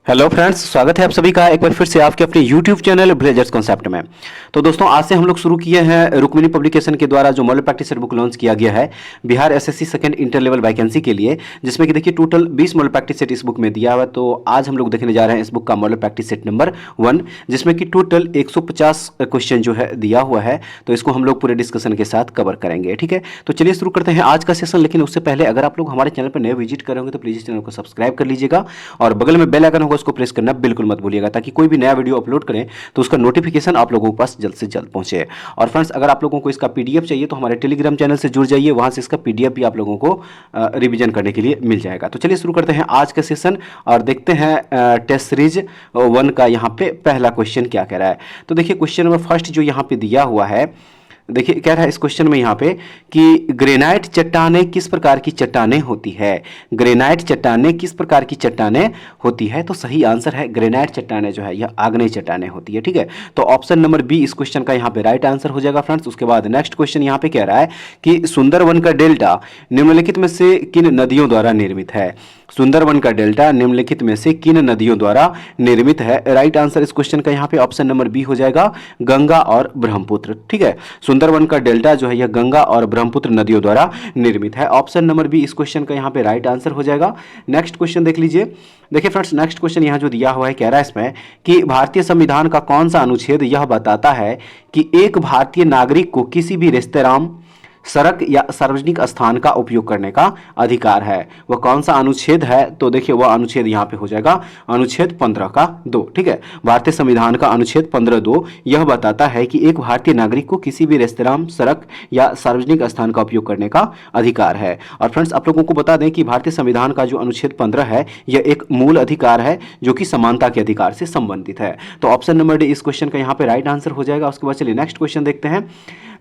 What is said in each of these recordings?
Hello friends, स्वागत है आप सभी का एक बार फिर से आपके अपने यूट्यूब चैनल ब्लेजर्स कॉन्सेप्ट में। तो दोस्तों, आज से हम लोग शुरू किए हैं रुक्मिणी पब्लिकेशन के द्वारा जो मॉडल प्रैक्टिस बुक लॉन्च किया गया है Bihar SSC second inter level vacancy के लिए, जिसमें कि देखिए टोटल 20 मॉडल प्रैक्टिस सेट इस बुक में दिया हुआ है। तो आज हम लोग देखने जा रहे हैं इस बुक का मॉडल प्रैक्टिस सेट नंबर 1, जिसमें कि टोटल 150 क्वेश्चन जो है दिया हुआ है। तो इसको हम लोग पूरे डिस्कशन के साथ कवर करेंगे, ठीक है। तो चलिए शुरू करते हैं आज का सेशन। लेकिन उससे पहले अगर आप लोग हमारे चैनल पर नए विजिट करेंगे तो प्लीज चैनल को सब्सक्राइब कर लीजिएगा और बगल में बेल आइकन होगा उसको प्रेस करना बिल्कुल मत भूलिएगा, ताकि कोई भी नया वीडियो अपलोड करें तो उसका नोटिफिकेशन आप लोगों के पास जल्द से जल्द पहुंचे। और फ्रेंड्स, अगर आप लोगों को इसका पीडीएफ चाहिए तो हमारे टेलीग्राम चैनल से जुड़ जाइए, वहां से इसका पीडीएफ भी आप लोगों को रिवीजन करने के लिए मिल जाएगा। तो चलिए शुरू करते हैं आज का सेशन और देखते हैं टेस्ट सीरीज 1 का यहाँ पे पहला क्वेश्चन क्या कह रहा है। तो देखिए क्वेश्चन नंबर फर्स्ट जो यहाँ पे दिया हुआ है, देखिए कह रहा है इस क्वेश्चन में यहाँ पे कि ग्रेनाइट चट्टानें किस प्रकार की चट्टानें होती है। ग्रेनाइट चट्टानें किस प्रकार की चट्टानें होती है। तो सही आंसर है ग्रेनाइट चट्टानें जो है यह आग्नेय चट्टानें होती है, ठीक है। तो ऑप्शन नंबर बी इस क्वेश्चन का यहाँ पे राइट आंसर हो जाएगा फ्रेंड्स। उसके बाद नेक्स्ट क्वेश्चन यहाँ पे कह रहा है कि सुंदरवन का डेल्टा निम्नलिखित में से किन नदियों द्वारा निर्मित है। सुंदरवन का डेल्टा निम्नलिखित में से किन नदियों द्वारा निर्मित है। राइट आंसर इस क्वेश्चन का यहाँ पे ऑप्शन नंबर बी हो जाएगा, गंगा और ब्रह्मपुत्र, ठीक है। सुंदरवन का डेल्टा जो है यह गंगा और ब्रह्मपुत्र नदियों द्वारा निर्मित है। ऑप्शन नंबर बी इस क्वेश्चन का यहाँ पे राइट आंसर हो जाएगा। नेक्स्ट क्वेश्चन देख लीजिए। देखिए फ्रेंड्स, नेक्स्ट क्वेश्चन यहाँ जो दिया हुआ है, कह रहा है इसमें कि भारतीय संविधान का कौन सा अनुच्छेद यह बताता है कि एक भारतीय नागरिक को किसी भी रेस्तरां, सड़क या सार्वजनिक स्थान का उपयोग करने का अधिकार है। वह कौन सा अनुच्छेद है। तो देखिए वह अनुच्छेद यहाँ पे हो जाएगा अनुच्छेद 15 का 2, ठीक है। भारतीय संविधान का अनुच्छेद 15(2) यह बताता है कि एक भारतीय नागरिक को किसी भी रेस्तरां, सड़क या सार्वजनिक स्थान का उपयोग करने का अधिकार है। और फ्रेंड्स, आप लोगों को बता दें कि भारतीय संविधान का जो अनुच्छेद 15 है यह एक मूल अधिकार है जो कि समानता के अधिकार से संबंधित है। तो ऑप्शन नंबर डी इस क्वेश्चन का यहाँ पे राइट आंसर हो जाएगा। उसके बाद चलिए नेक्स्ट क्वेश्चन देखते हैं।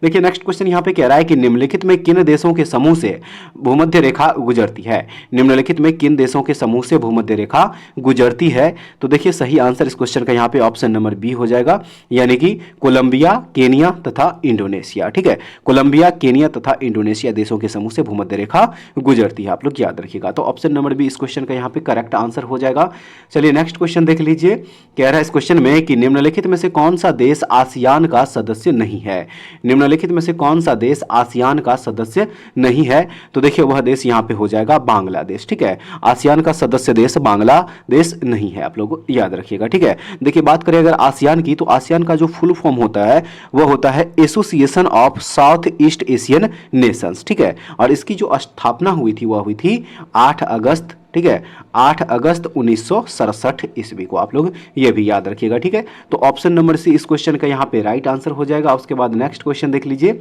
देखिए नेक्स्ट क्वेश्चन यहाँ पे कह रहा है कि निम्नलिखित में किन देशों के समूह से भूमध्य रेखा गुजरती है। निम्नलिखित में किन देशों के समूह से भूमध्य रेखा गुजरती है। तो देखिए सही आंसर इस क्वेश्चन का यहाँ पे ऑप्शन नंबर बी हो जाएगा, यानी कि कोलंबिया, केनिया तथा इंडोनेशिया, ठीक है। कोलंबिया, केनिया तथा इंडोनेशिया देशों के समूह से भूमध्य रेखा गुजरती है, आप लोग याद रखिएगा। तो ऑप्शन नंबर बी इस क्वेश्चन का यहाँ पे करेक्ट आंसर हो जाएगा। चलिए नेक्स्ट क्वेश्चन देख लीजिए। कह रहा है इस क्वेश्चन में कि निम्नलिखित में से कौन सा देश आसियान का सदस्य नहीं है। निम्नलिखित में से कौन सा देश आसियान का सदस्य नहीं है। तो देखिए वह देश यहाँ पे हो जाएगा बांग्लादेश, ठीक है। आसियान का सदस्य देश बांग्लादेश नहीं है, आप लोग याद रखिएगा, ठीक है। देखिए बात करें अगर आसियान की, तो आसियान का जो फुल फॉर्म होता है वह होता है association of south east Asian Nations, ठीक है। और इसकी जो स्थापना हुई थी वह हुई थी 8 अगस्त, ठीक है, 8 अगस्त 1967 ईस्वी को, आप लोग ये भी याद रखिएगा, ठीक है। तो ऑप्शन नंबर सी इस क्वेश्चन का यहाँ पे राइट आंसर हो जाएगा। उसके बाद नेक्स्ट क्वेश्चन देख लीजिए।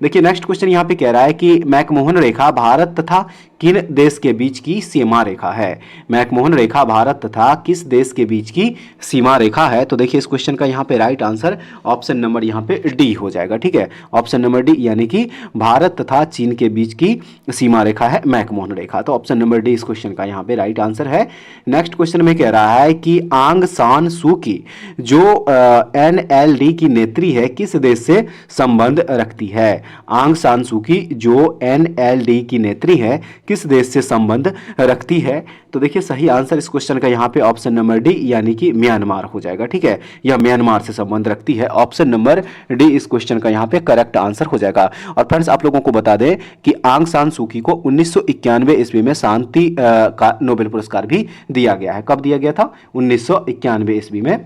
देखिए नेक्स्ट क्वेश्चन यहाँ पे कह रहा है कि मैकमोहन रेखा भारत तथा किन देश के बीच की सीमा रेखा है। मैकमोहन रेखा भारत तथा किस देश के बीच की सीमा रेखा है। तो देखिए इस क्वेश्चन का यहाँ पे राइट आंसर ऑप्शन नंबर यहाँ पे डी हो जाएगा, ठीक है। ऑप्शन नंबर डी, यानी कि भारत तथा चीन के बीच की सीमा रेखा है मैकमोहन रेखा। तो ऑप्शन नंबर डी इस क्वेश्चन का यहाँ पे राइट आंसर है। नेक्स्ट क्वेश्चन में कह रहा है कि आंग सान सू की जो एनएलडी की नेत्री है किस देश से संबंध रखती है। आंग सान सू की जो एनएलडी की नेत्री है किस देश से संबंध रखती है। तो देखिए सही आंसर इस क्वेश्चन का यहाँ पे ऑप्शन नंबर डी, यानी कि म्यांमार हो जाएगा, ठीक है। यह म्यांमार से संबंध रखती है। ऑप्शन नंबर डी इस क्वेश्चन का यहाँ पे करेक्ट आंसर हो जाएगा। और फ्रेंड्स, आप लोगों को बता दें कि आंग सान सू की को 1991 ईस्वी में शांति का नोबेल पुरस्कार भी दिया गया है। कब दिया गया था? 1991 ईस्वी में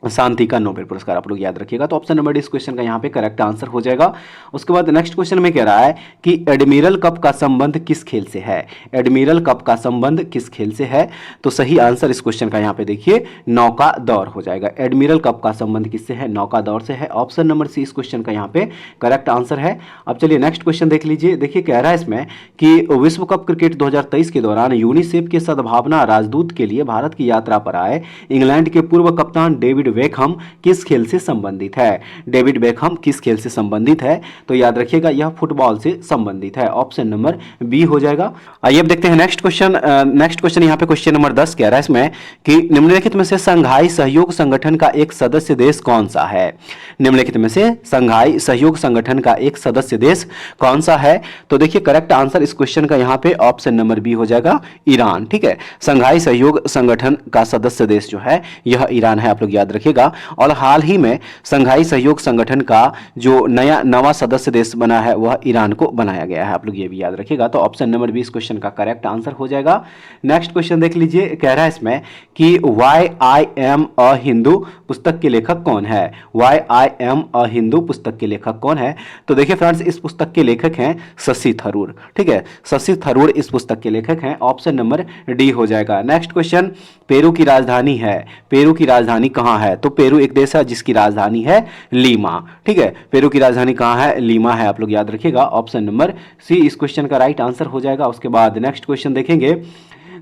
शांति का नोबेल पुरस्कार, आप लोग याद रखिएगा। तो ऑप्शन नंबर डी इस क्वेश्चन का यहाँ पे करेक्ट आंसर हो जाएगा। उसके बाद नेक्स्ट क्वेश्चन में कह रहा है कि एडमिरल कप का संबंध किस खेल से है। एडमिरल कप का संबंध किस खेल से है। तो सही आंसर इस क्वेश्चन का यहाँ पे देखिए नौका दौड़ हो जाएगा। एडमिरल कप का संबंध किससे है? नौका दौड़ से है। ऑप्शन नंबर सी इस क्वेश्चन का यहाँ पे करेक्ट आंसर है। अब चलिए नेक्स्ट क्वेश्चन देख लीजिए। देखिए कह रहा है इसमें कि विश्व कप क्रिकेट 2023 के दौरान यूनिसेफ के सद्भावना राजदूत के लिए भारत की यात्रा पर आए इंग्लैंड के पूर्व कप्तान डेविड डेविड बेकहम किस खेल से संबंधित है? डेविड बेकहम किस खेल से संबंधित है? तो याद रखिएगा यह फुटबॉल से संबंधित है, ऑप्शन नंबर बी हो जाएगा। आइए अब देखते हैं नेक्स्ट क्वेश्चन। नेक्स्ट क्वेश्चन यहाँ पे क्वेश्चन नंबर 10 कह रहा है इसमें कि निम्नलिखित में से संघाई सहयोग संगठन का एक सदस्य देश कौन सा है? निम्नलिखित में से संघाई सहयोग संगठन का एक सदस्य देश कौन सा है? तो देखिए करेक्ट आंसर इस क्वेश्चन का यहाँ पे ऑप्शन नंबर बी हो जाएगा, ईरान। ठीक है, संघाई सहयोग संगठन का सदस्य देश जो है यह ईरान है, आप लोग याद रखिएगा। और हाल ही में संघाई सहयोग संगठन का जो नवा सदस्य देश बना है वह ईरान को बनाया गया है, आप लोग ये भी याद रखिएगा। तो ऑप्शन नंबर बी इस क्वेश्चन का करेक्ट आंसर हो जाएगा। नेक्स्ट क्वेश्चन देख लीजिए, कह रहा है इसमें कि why I am a Hindu पुस्तक के लेखक कौन है? Why I am a Hindu पुस्तक के लेखक कौन है? तो देखिए फ्रेंड्स, इस पुस्तक के लेखक हैं शशि थरूर। ठीक है, शशि थरूर इस पुस्तक के लेखक हैं, ऑप्शन नंबर डी हो जाएगा। नेक्स्ट क्वेश्चन, पेरू की राजधानी है, पेरू की राजधानी कहां है? तो पेरू एक देश है जिसकी राजधानी है लीमा। ठीक है, पेरू की राजधानी कहां है? लीमा है, आप लोग याद रखिएगा। ऑप्शन नंबर सी इस क्वेश्चन का राइट आंसर हो जाएगा। उसके बाद नेक्स्ट क्वेश्चन देखेंगे।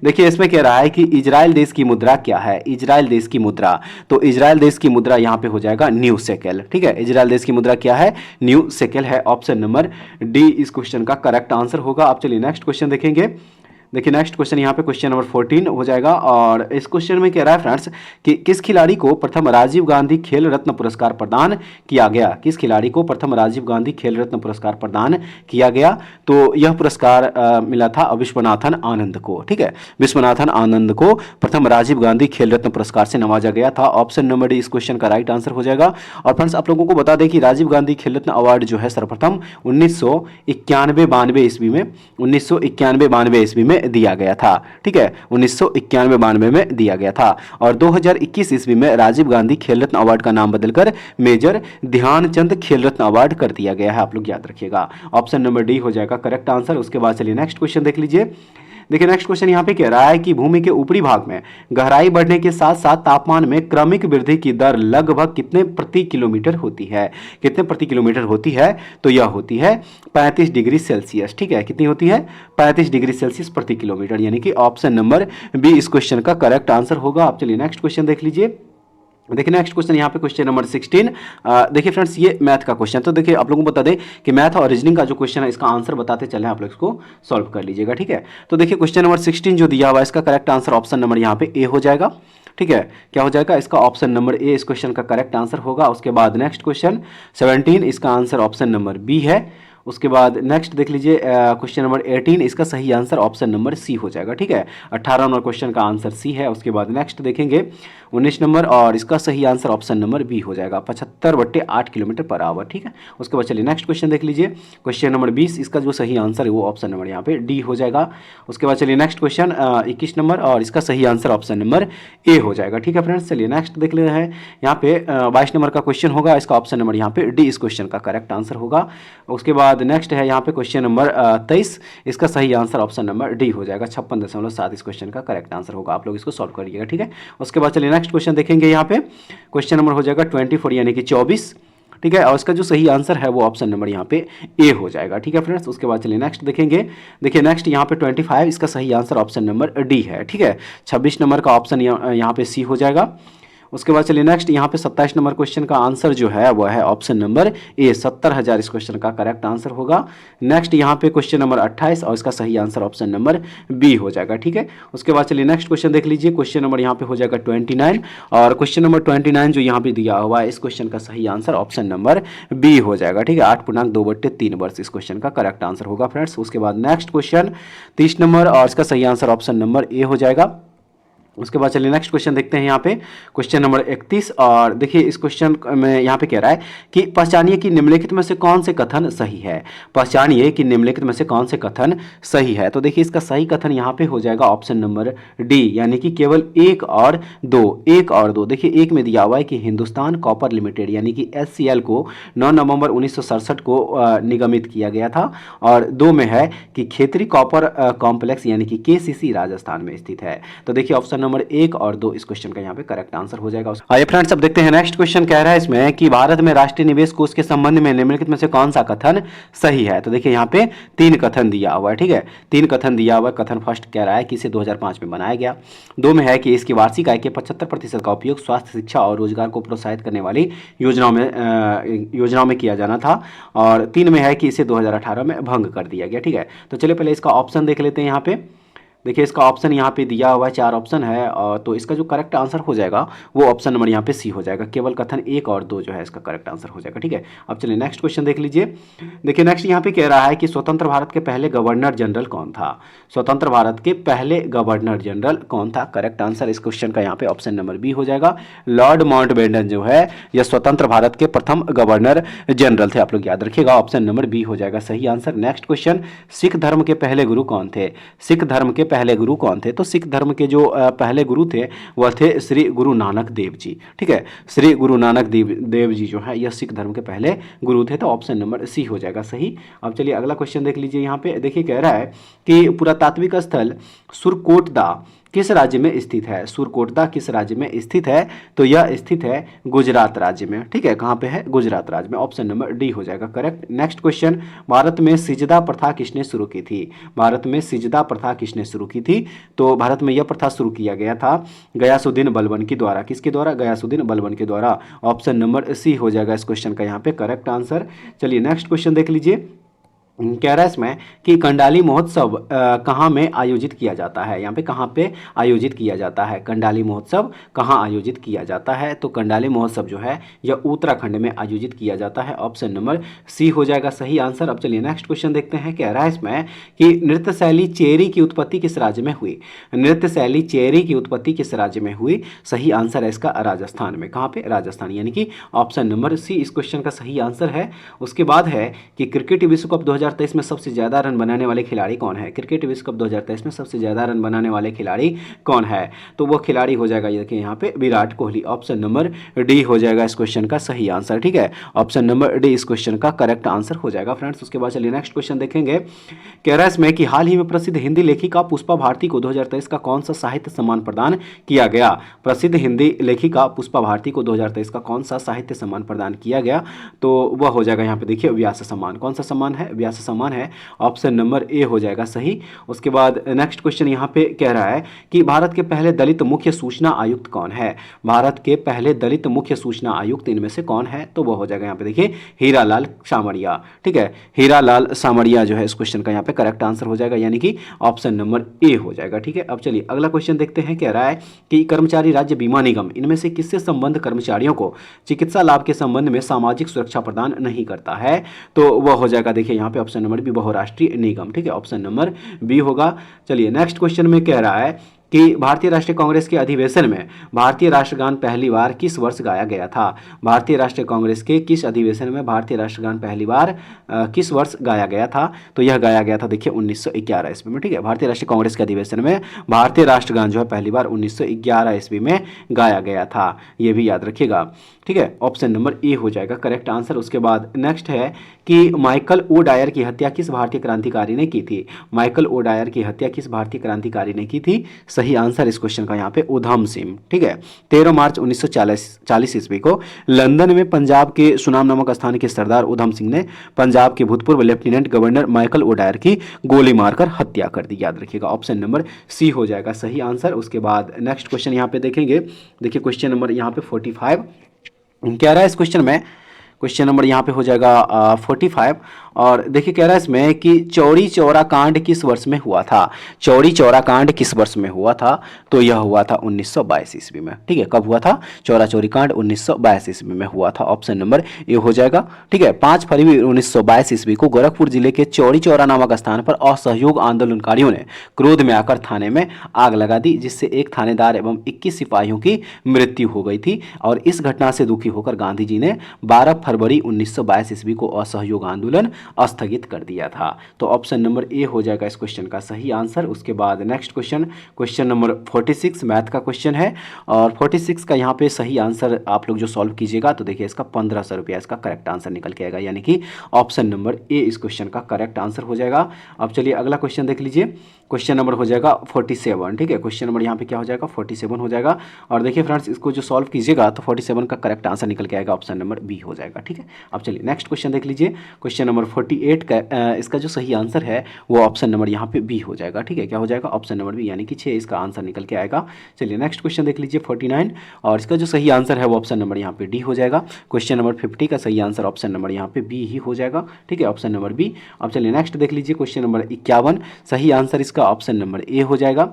देखिए इसमें कह रहा है कि इजराइल देश की मुद्रा क्या है? इजराइल देश की मुद्रा, तो इजराइल देश की मुद्रा यहां पे हो जाएगा न्यू शेकेल। ठीक है, इजराइल देश की मुद्रा क्या है? न्यू शेकेल है, ऑप्शन नंबर डी इस क्वेश्चन का करेक्ट आंसर होगा। आप चलिए नेक्स्ट क्वेश्चन देखेंगे। देखिए नेक्स्ट क्वेश्चन यहाँ पे क्वेश्चन नंबर 14 हो जाएगा और इस क्वेश्चन में कह रहा है फ्रेंड्स कि किस खिलाड़ी को प्रथम राजीव गांधी खेल रत्न पुरस्कार प्रदान किया गया? किस खिलाड़ी को प्रथम राजीव गांधी खेल रत्न पुरस्कार प्रदान किया गया? तो यह पुरस्कार मिला था विश्वनाथन आनंद को। ठीक है, विश्वनाथन आनंद को प्रथम राजीव गांधी खेल रत्न पुरस्कार से नवाजा गया था, ऑप्शन नंबर डी इस क्वेश्चन का राइट आंसर हो जाएगा। और फ्रेंड्स आप लोगों को बता दें कि राजीव गांधी खेल रत्न अवार्ड जो है सर्वप्रथम 1991-92 ईस्वी में 1991-92 ईस्वी में दिया गया था। ठीक है, 1991-92 में दिया गया था और 2021 ईस्वी में राजीव गांधी खेल रत्न अवार्ड का नाम बदलकर मेजर ध्यानचंद खेल रत्न अवार्ड कर दिया गया है, आप लोग याद रखिएगा। ऑप्शन नंबर डी हो जाएगा करेक्ट आंसर। उसके बाद चलिए नेक्स्ट क्वेश्चन देख लीजिए। देखिए नेक्स्ट क्वेश्चन यहाँ पे कह रहा है कि भूमि के ऊपरी भाग में गहराई बढ़ने के साथ साथ तापमान में क्रमिक वृद्धि की दर लगभग कितने प्रति किलोमीटर होती है? कितने प्रति किलोमीटर होती है? तो यह होती है 35 डिग्री सेल्सियस। ठीक है, कितनी होती है? 35 डिग्री सेल्सियस प्रति किलोमीटर, यानी कि ऑप्शन नंबर बी इस क्वेश्चन का करेक्ट आंसर होगा। आप चलिए नेक्स्ट क्वेश्चन देख लीजिए। देखिए नेक्स्ट क्वेश्चन यहाँ पे क्वेश्चन नंबर 16। देखिए फ्रेंड्स ये मैथ का क्वेश्चन, तो देखिए आप लोगों को बता दें कि मैथ और रीजनिंग का जो क्वेश्चन है इसका आंसर बताते चले, आप लोग इसको सॉल्व कर लीजिएगा। ठीक है, तो देखिए क्वेश्चन नंबर 16 जो दिया हुआ है इसका करेक्ट आंसर ऑप्शन नंबर यहाँ पे ए हो जाएगा। ठीक है, क्या हो जाएगा? इसका ऑप्शन नंबर ए इस क्वेश्चन का करेक्ट आंसर होगा। उसके बाद नेक्स्ट क्वेश्चन 17 इसका आंसर ऑप्शन नंबर बी है। उसके बाद नेक्स्ट देख लीजिए क्वेश्चन नंबर 18 इसका सही आंसर ऑप्शन नंबर सी हो जाएगा। ठीक है, 18 नंबर क्वेश्चन का आंसर सी है। उसके बाद नेक्स्ट देखेंगे 19 नंबर और इसका सही आंसर ऑप्शन नंबर बी हो जाएगा 75/8 किलोमीटर पर आवर। ठीक है, उसके बाद चलिए नेक्स्ट क्वेश्चन देख लीजिए। क्वेश्चन नंबर 20 इसका जो सही आंसर है वो ऑप्शन नंबर यहाँ पे डी हो जाएगा। उसके बाद चलिए नेक्स्ट क्वेश्चन 21 नंबर और इसका सही आंसर ऑप्शन नंबर ए हो जाएगा। ठीक है फ्रेंड्स, चलिए नेक्स्ट देख लेते हैं। यहाँ पे 22 नंबर का क्वेश्चन होगा, इसका ऑप्शन नंबर यहाँ पे डी इस क्वेश्चन का करेक्ट आंसर होगा। उसके बाद नेक्स्ट है यहाँ पे क्वेश्चन नंबर 23 इसका सही आंसर ऑप्शन नंबर डी हो जाएगा। 56.7 इस क्वेश्चन का करेक्ट आंसर होगा, आप लोग इसको सॉल्व करिएगा। ठीक है, उसके बाद चलिए नेक्स्ट क्वेश्चन देखेंगे। यहाँ पे क्वेश्चन नंबर हो जाएगा 24 यानी कि 24। ठीक है, और इसका जो सही आंसर है वो ऑप्शन नंबर यहाँ पे ए हो जाएगा। ठीक है फ्रेंड्स, उसके बाद चलिए नेक्स्ट देखेंगे। देखिए नेक्स्ट यहाँ पे 25 इसका सही आंसर ऑप्शन नंबर डी है। ठीक है, 26 नंबर का ऑप्शन यहाँ पे सी हो जाएगा। उसके बाद चलिए नेक्स्ट यहाँ पे 27 नंबर क्वेश्चन का आंसर जो है वो है ऑप्शन नंबर ए, 70,000 इस क्वेश्चन का करेक्ट आंसर होगा। नेक्स्ट यहाँ पे क्वेश्चन नंबर 28 और इसका सही आंसर ऑप्शन नंबर बी हो जाएगा। ठीक है, उसके बाद चलिए नेक्स्ट क्वेश्चन देख लीजिए। क्वेश्चन नंबर यहाँ पे हो जाएगा 29 और क्वेश्चन नंबर 29 जो यहाँ पे दिया हुआ है इस क्वेश्चन का सही आंसर ऑप्शन नंबर बी हो जाएगा। ठीक है, 8.2/3 वर्ष इस क्वेश्चन का करेक्ट आंसर होगा फ्रेंड्स। उसके बाद नेक्स्ट क्वेश्चन 30 नंबर और इसका सही आंसर ऑप्शन नंबर ए हो जाएगा। उसके बाद चलिए नेक्स्ट क्वेश्चन देखते हैं। यहाँ पे क्वेश्चन नंबर 31 और देखिए इस क्वेश्चन में यहाँ पे कह रहा है कि पहचानिए कि निम्नलिखित में से कौन से कथन सही है। पहचानिए कि निम्नलिखित में से कौन से कथन सही है। तो देखिए इसका सही कथन यहाँ पे हो जाएगा ऑप्शन नंबर डी, यानी कि केवल 1 और 2। देखिए एक में दिया हुआ है कि हिंदुस्तान कॉपर लिमिटेड यानी कि HCL को 9 नवंबर 1967 को निगमित किया गया था और 2 में है कि खेतरी कॉपर कॉम्प्लेक्स यानी कि KCC राजस्थान में स्थित है। तो देखिए ऑप्शन नंबर 1 और 2 इस क्वेश्चन का यहाँ पे करेक्ट आंसर हो जाएगा। आइए फ्रेंड्स अब देखते हैं नेक्स्ट क्वेश्चन कह रहा है इसमें कि भारत में राष्ट्रीय निवेश कोष के संबंध में निम्नलिखित में से कौन सा कथन सही है। तो देखिए यहाँ पे 3 कथन दिया हुआ है, ठीक है, 3 कथन दिया हुआ है। कथन फर्स्ट कह रहा है कि इसे 2005 में बनाया गया। 2 में है कि इसकी वार्षिक आय के 75% का उपयोग स्वास्थ्य, शिक्षा और रोजगार को प्रोत्साहित करने वाली योजनाओं में किया जाना था। और 3 में है कि इसे 2018 में भंग कर दिया गया, ठीक है। तो चलिए पहले इसका ऑप्शन देख लेते हैं। यहाँ पे देखिए इसका ऑप्शन यहाँ पे दिया हुआ है, 4 ऑप्शन है, और तो इसका जो करेक्ट आंसर हो जाएगा वो ऑप्शन नंबर यहाँ पे सी हो जाएगा। केवल कथन 1 और 2 जो है इसका करेक्ट आंसर हो जाएगा, ठीक है। अब चलिए नेक्स्ट क्वेश्चन देख लीजिए। देखिए नेक्स्ट यहाँ पे कह रहा है कि स्वतंत्र भारत के पहले गवर्नर जनरल कौन था। स्वतंत्र भारत के पहले गवर्नर जनरल कौन था। करेक्ट आंसर इस क्वेश्चन का यहाँ पे ऑप्शन नंबर बी हो जाएगा। लॉर्ड माउंटबेटन जो है यह स्वतंत्र भारत के प्रथम गवर्नर जनरल थे, आप लोग याद रखिएगा। ऑप्शन नंबर बी हो जाएगा सही आंसर। नेक्स्ट क्वेश्चन, सिख धर्म के पहले गुरु कौन थे। सिख धर्म के पहले गुरु कौन थे। तो सिख धर्म के जो पहले गुरु थे वह थे श्री गुरु नानक देव जी, ठीक है। श्री गुरु नानक देव जी जो है यह सिख धर्म के पहले गुरु थे। तो ऑप्शन नंबर सी हो जाएगा सही। अब चलिए अगला क्वेश्चन देख लीजिए। यहाँ पे देखिए कह रहा है कि पुरातात्विक स्थल सुरकोटदा किस राज्य में स्थित है। सुरकोटदा किस राज्य में स्थित है। तो यह स्थित है गुजरात राज्य में, ठीक है। कहाँ पे है, गुजरात राज्य में। ऑप्शन नंबर डी हो जाएगा करेक्ट। नेक्स्ट क्वेश्चन, भारत में सिजदा प्रथा किसने शुरू की थी। भारत में सिजदा प्रथा किसने शुरू की थी। तो भारत में यह प्रथा शुरू किया गया था गयासुद्दीन बलबन के द्वारा। किसके द्वारा, गयासुद्दीन बलबन के द्वारा। ऑप्शन नंबर सी हो जाएगा इस क्वेश्चन का यहाँ पे करेक्ट आंसर। चलिए नेक्स्ट क्वेश्चन देख लीजिए। कह रहा है इसमें कि कंडाली महोत्सव कहाँ में आयोजित किया जाता है। यहाँ पे कहाँ पे आयोजित किया जाता है, कंडाली महोत्सव कहाँ आयोजित किया जाता है। तो कंडाली महोत्सव जो है यह उत्तराखंड में आयोजित किया जाता है। ऑप्शन नंबर सी हो जाएगा सही आंसर। अब चलिए नेक्स्ट क्वेश्चन देखते हैं। कह रहा है इसमें कि नृत्य शैली चेरी की उत्पत्ति किस राज्य में हुई। नृत्य शैली चेरी की उत्पत्ति किस राज्य में हुई। सही आंसर है इसका राजस्थान में। कहाँ पे, राजस्थान, यानी कि ऑप्शन नंबर सी इस क्वेश्चन का सही आंसर है। उसके बाद है कि क्रिकेट विश्व कप 2023 में सबसे ज्यादा रन बनाने वाले खिलाड़ी कौन है। क्रिकेट विश्व कप 2023 में सबसे ज्यादा रन बनाने वाले खिलाड़ी कौन है। तो वो खिलाड़ी हो जाएगा, ये देखिए यहाँ पे Virat Kohli. Option number D हो जाएगा इस क्वेश्चन का सही आंसर, ठीक है। ऑप्शन नंबर डी इस क्वेश्चन का करेक्ट आंसर हो जाएगा फ्रेंड्स। उसके बाद चलिए नेक्स्ट क्वेश्चन देखेंगे। कह रहा है इसमें कि हाल ही में प्रसिद्ध हिंदी लेखिका पुष्पा भारती को 2023 का कौन सा साहित्य सम्मान प्रदान किया गया। प्रसिद्ध हिंदी लेखिका पुष्पा भारती को 2023 का कौन सा साहित्य सम्मान प्रदान किया गया। तो वह हो जाएगा यहाँ पे देखिए व्यास सम्मान। कौन सा सम्मान है, व्यास सम्मान है। ऑप्शन नंबर ए हो जाएगा सही। उसके बाद नेक्स्ट क्वेश्चन यहाँ पे कह रहा है कि भारत के पहले दलित मुख्य सूचना आयुक्त कौन है। भारत के पहले दलित मुख्य सूचना आयुक्त इनमें से कौन है। तो वो हो जाएगा यहाँ पे देखिए हीरालाल सामरिया, ठीक है। हीरालाल सामरिया जो है इस क्वेश्चन का यहाँ पे करेक्ट आंसर हो जाएगा, यानी कि ऑप्शन नंबर ए हो जाएगा, ठीक है। अब चलिए अगला क्वेश्चन देखते हैं। कह रहा है कि कर्मचारी राज्य बीमा निगम इनमें से किससे संबंध कर्मचारियों को चिकित्सा लाभ के संबंध में सामाजिक सुरक्षा प्रदान नहीं करता है। तो वह हो जाएगा देखिए यहाँ पे ऑप्शन नंबर बी बहुराष्ट्रीय निगम, ठीक है। ऑप्शन नंबर बी होगा। चलिए नेक्स्ट क्वेश्चन में कह रहा है कि भारतीय राष्ट्रीय कांग्रेस के अधिवेशन में भारतीय राष्ट्रगान पहली बार किस वर्ष गाया गया था। भारतीय राष्ट्रीय कांग्रेस के किस अधिवेशन में भारतीय राष्ट्रगान पहली बार किस वर्ष गाया गया था। तो यह गाया गया था देखिए 1911 ईस्वी में, ठीक है। भारतीय राष्ट्रीय कांग्रेस के अधिवेशन में भारतीय राष्ट्रगान जो है पहली बार 1911 ईस्वी में गाया गया था, ये भी याद रखिएगा, ठीक है। ऑप्शन नंबर ए हो जाएगा करेक्ट आंसर। उसके बाद नेक्स्ट है कि माइकल ओ डायर की हत्या किस भारतीय क्रांतिकारी ने की थी। माइकल ओ डायर की हत्या किस भारतीय क्रांतिकारी ने की थी। सही आंसर इस क्वेश्चन का यहाँ पे उधम सिंह, ठीक है। 13 मार्च 1940 ईस्वी को लंदन में पंजाब के सुनाम नामक स्थान के सरदार उधम सिंह ने पंजाब के भूतपूर्व lieutenant governor Michael O'Dwyer की गोली मारकर हत्या कर दी, याद रखिएगा। ऑप्शन नंबर सी हो जाएगा सही आंसर। उसके बाद नेक्स्ट क्वेश्चन यहाँ पे देखेंगे। देखिए क्वेश्चन नंबर यहाँ पे 45 कह रहा है इस क्वेश्चन में, क्वेश्चन नंबर यहाँ पे हो जाएगा 45। और देखिए कह रहा है इसमें कि चौरी चौरा कांड किस वर्ष में हुआ था। चौरी चौरा कांड किस वर्ष में हुआ था। तो यह हुआ था 1922 ईस्वी में, ठीक है। कब हुआ था, चौरा चौरी कांड 1922 ईस्वी में हुआ था। ऑप्शन नंबर ए हो जाएगा, ठीक है। 5 फरवरी 1922 ईस्वी को गोरखपुर जिले के चौरी चौरा नामक स्थान पर असहयोग आंदोलनकारियों ने क्रोध में आकर थाने में आग लगा दी, जिससे एक थानेदार एवं 21 सिपाहियों की मृत्यु हो गई थी। और इस घटना से दुखी होकर गांधी जी ने 12 फरवरी 1922 ईस्वी को असहयोग आंदोलन स्थगित कर दिया था। तो ऑप्शन नंबर ए हो जाएगा इस क्वेश्चन का सही आंसर। उसके बाद next question, question number 46 math का क्वेश्चन है। और 46 का यहाँ पे सही आंसर आप लोग जो सॉल्व कीजिएगा तो देखिए इसका 1500 रुपया इसका करेक्ट आंसर निकल के आएगा, यानी कि ऑप्शन नंबर ए इस क्वेश्चन का करेक्ट आंसर हो जाएगा। अब चलिए अगला क्वेश्चन देख लीजिए। क्वेश्चन नंबर हो जाएगा 47, ठीक है। क्वेश्चन नंबर यहाँ पे क्या हो जाएगा 47 हो जाएगा। और देखिए फ्रेंड्स, इसको जो सॉल्व कीजिएगा तो 47 का करेक्ट आंसर निकल के आएगा, ऑप्शन नंबर बी हो जाएगा, ठीक है। अब चलिए नेक्स्ट क्वेश्चन देख लीजिए। क्वेश्चन नंबर 48 का इसका जो सही आंसर है वो ऑप्शन नंबर यहाँ पे बी हो जाएगा, ठीक है। क्या हो जाएगा, ऑप्शन नंबर बी, यानी कि 6 इसका आंसर निकल के आएगा। चलिए नेक्स्ट क्वेश्चन देख लीजिए 49, और इसका जो सही आंसर है वो ऑप्शन नंबर यहाँ पे डी हो जाएगा। क्वेश्चन नंबर 50 का सही आंसर ऑप्शन नंबर यहाँ पे बी ही हो जाएगा, ठीक है, ऑप्शन नंबर बी। अब चलिए नेक्स्ट देख लीजिए क्वेश्चन नंबर 51, सही आंसर इसका ऑप्शन नंबर ए हो जाएगा,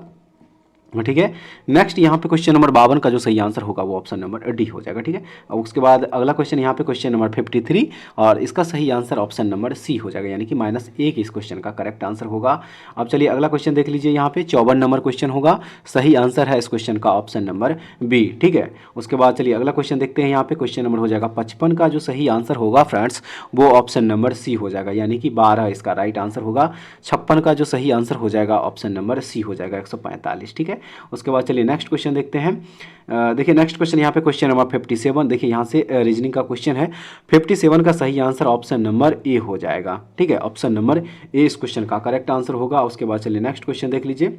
ठीक है। नेक्स्ट यहाँ पे क्वेश्चन नंबर 52 का जो सही आंसर होगा वो ऑप्शन नंबर डी हो जाएगा, ठीक है। और उसके बाद अगला क्वेश्चन यहाँ पे क्वेश्चन नंबर 53, और इसका सही आंसर ऑप्शन नंबर सी हो जाएगा, यानी कि -1 इस क्वेश्चन का करेक्ट आंसर होगा। अब चलिए अगला क्वेश्चन देख लीजिए, यहाँ पे 54 नंबर क्वेश्चन होगा, सही आंसर है इस क्वेश्चन का ऑप्शन नंबर बी, ठीक है। उसके बाद चलिए अगला क्वेश्चन देखते हैं, यहाँ पे क्वेश्चन नंबर हो जाएगा 55 का जो सही आंसर होगा फ्रेंड्स वो ऑप्शन नंबर सी हो जाएगा, यानी कि 12 इसका राइट आंसर होगा। 56 का जो सही आंसर हो जाएगा ऑप्शन नंबर सी हो जाएगा 145, ठीक है। उसके बाद चलिए नेक्स्ट क्वेश्चन देखते हैं। देखिए नेक्स्ट क्वेश्चन यहाँ पे क्वेश्चन नंबर 57, देखिए यहाँ से रीजनिंग का क्वेश्चन है। 57 का सही आंसर ऑप्शन नंबर ए हो जाएगा, ठीक है, ऑप्शन नंबर ए इस क्वेश्चन का करेक्ट आंसर होगा। उसके बाद चलिए नेक्स्ट क्वेश्चन देख लीजिए।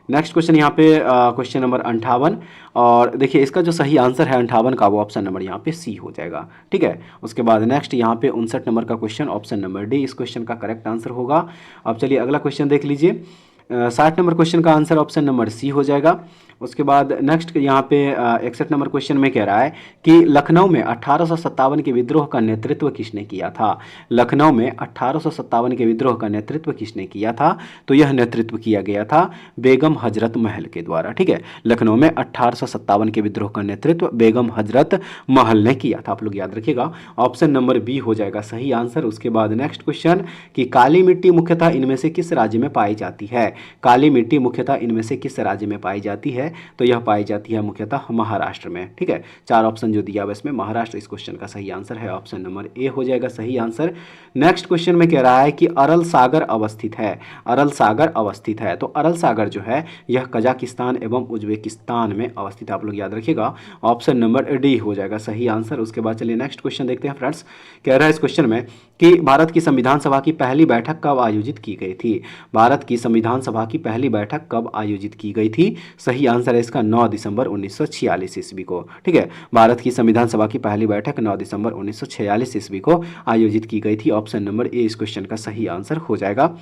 नेक्स्ट क्वेश्चन यहाँ पे क्वेश्चन नंबर 58, और देखिए इसका जो सही आंसर है 58 का वो ऑप्शन नंबर यहाँ पे सी हो जाएगा, ठीक है। उसके बाद नेक्स्ट यहाँ पे 59 नंबर का क्वेश्चन, ऑप्शन नंबर डी इस क्वेश्चन का करेक्ट आंसर होगा। अब चलिए अगला क्वेश्चन देख लीजिए। 60 नंबर क्वेश्चन का आंसर ऑप्शन नंबर सी हो जाएगा। उसके बाद नेक्स्ट यहाँ पे 61 नंबर क्वेश्चन में कह रहा है कि लखनऊ में 1857 के विद्रोह का नेतृत्व किसने किया था। लखनऊ में 1857 के विद्रोह का नेतृत्व किसने किया था, तो यह नेतृत्व किया गया था बेगम हजरत महल के द्वारा, ठीक है। लखनऊ में 1857 के विद्रोह का नेतृत्व बेगम हजरत महल ने किया था, आप लोग याद रखिएगा, ऑप्शन नंबर बी हो जाएगा सही आंसर। उसके बाद नेक्स्ट क्वेश्चन कि काली मिट्टी मुख्यतः इनमें से किस राज्य में पाई जाती है। काली मिट्टी मुख्यतः इनमें से किस राज्य में पाई जाती है, तो यह पाई जाती है मुख्यतः महाराष्ट्र में, ठीक है। 4 ऑप्शन जो दिया हुआ इसमें महाराष्ट्र इस क्वेश्चन का सही आंसर है, ऑप्शन नंबर ए हो जाएगा सही आंसर। नेक्स्ट क्वेश्चन में कह रहा है कि अरल सागर अवस्थित है। अरल सागर अवस्थित है, तो अरल सागर जो है यह कजाकिस्तान एवं उज्बेकिस्तान में अवस्थित है, आप लोग याद रखिएगा, ऑप्शन नंबर डी हो जाएगा सही आंसर। उसके बाद चलिए नेक्स्ट क्वेश्चन देखते हैं फ्रेंड्स। कह रहा है इस क्वेश्चन में कि भारत की संविधान सभा की पहली बैठक कब आयोजित की गई थी। भारत की संविधान सभा की पहली बैठक कब आयोजित की गई थी, सही आंसर है इसका 9 दिसंबर 1946 ईस्वी को, ठीक है। भारत की संविधान सभा की पहली बैठक 9 दिसंबर 1946 ईस्वी को आयोजित की गई थी, ऑप्शन नंबर ए इस क्वेश्चन का सही आंसर हो जाएगा,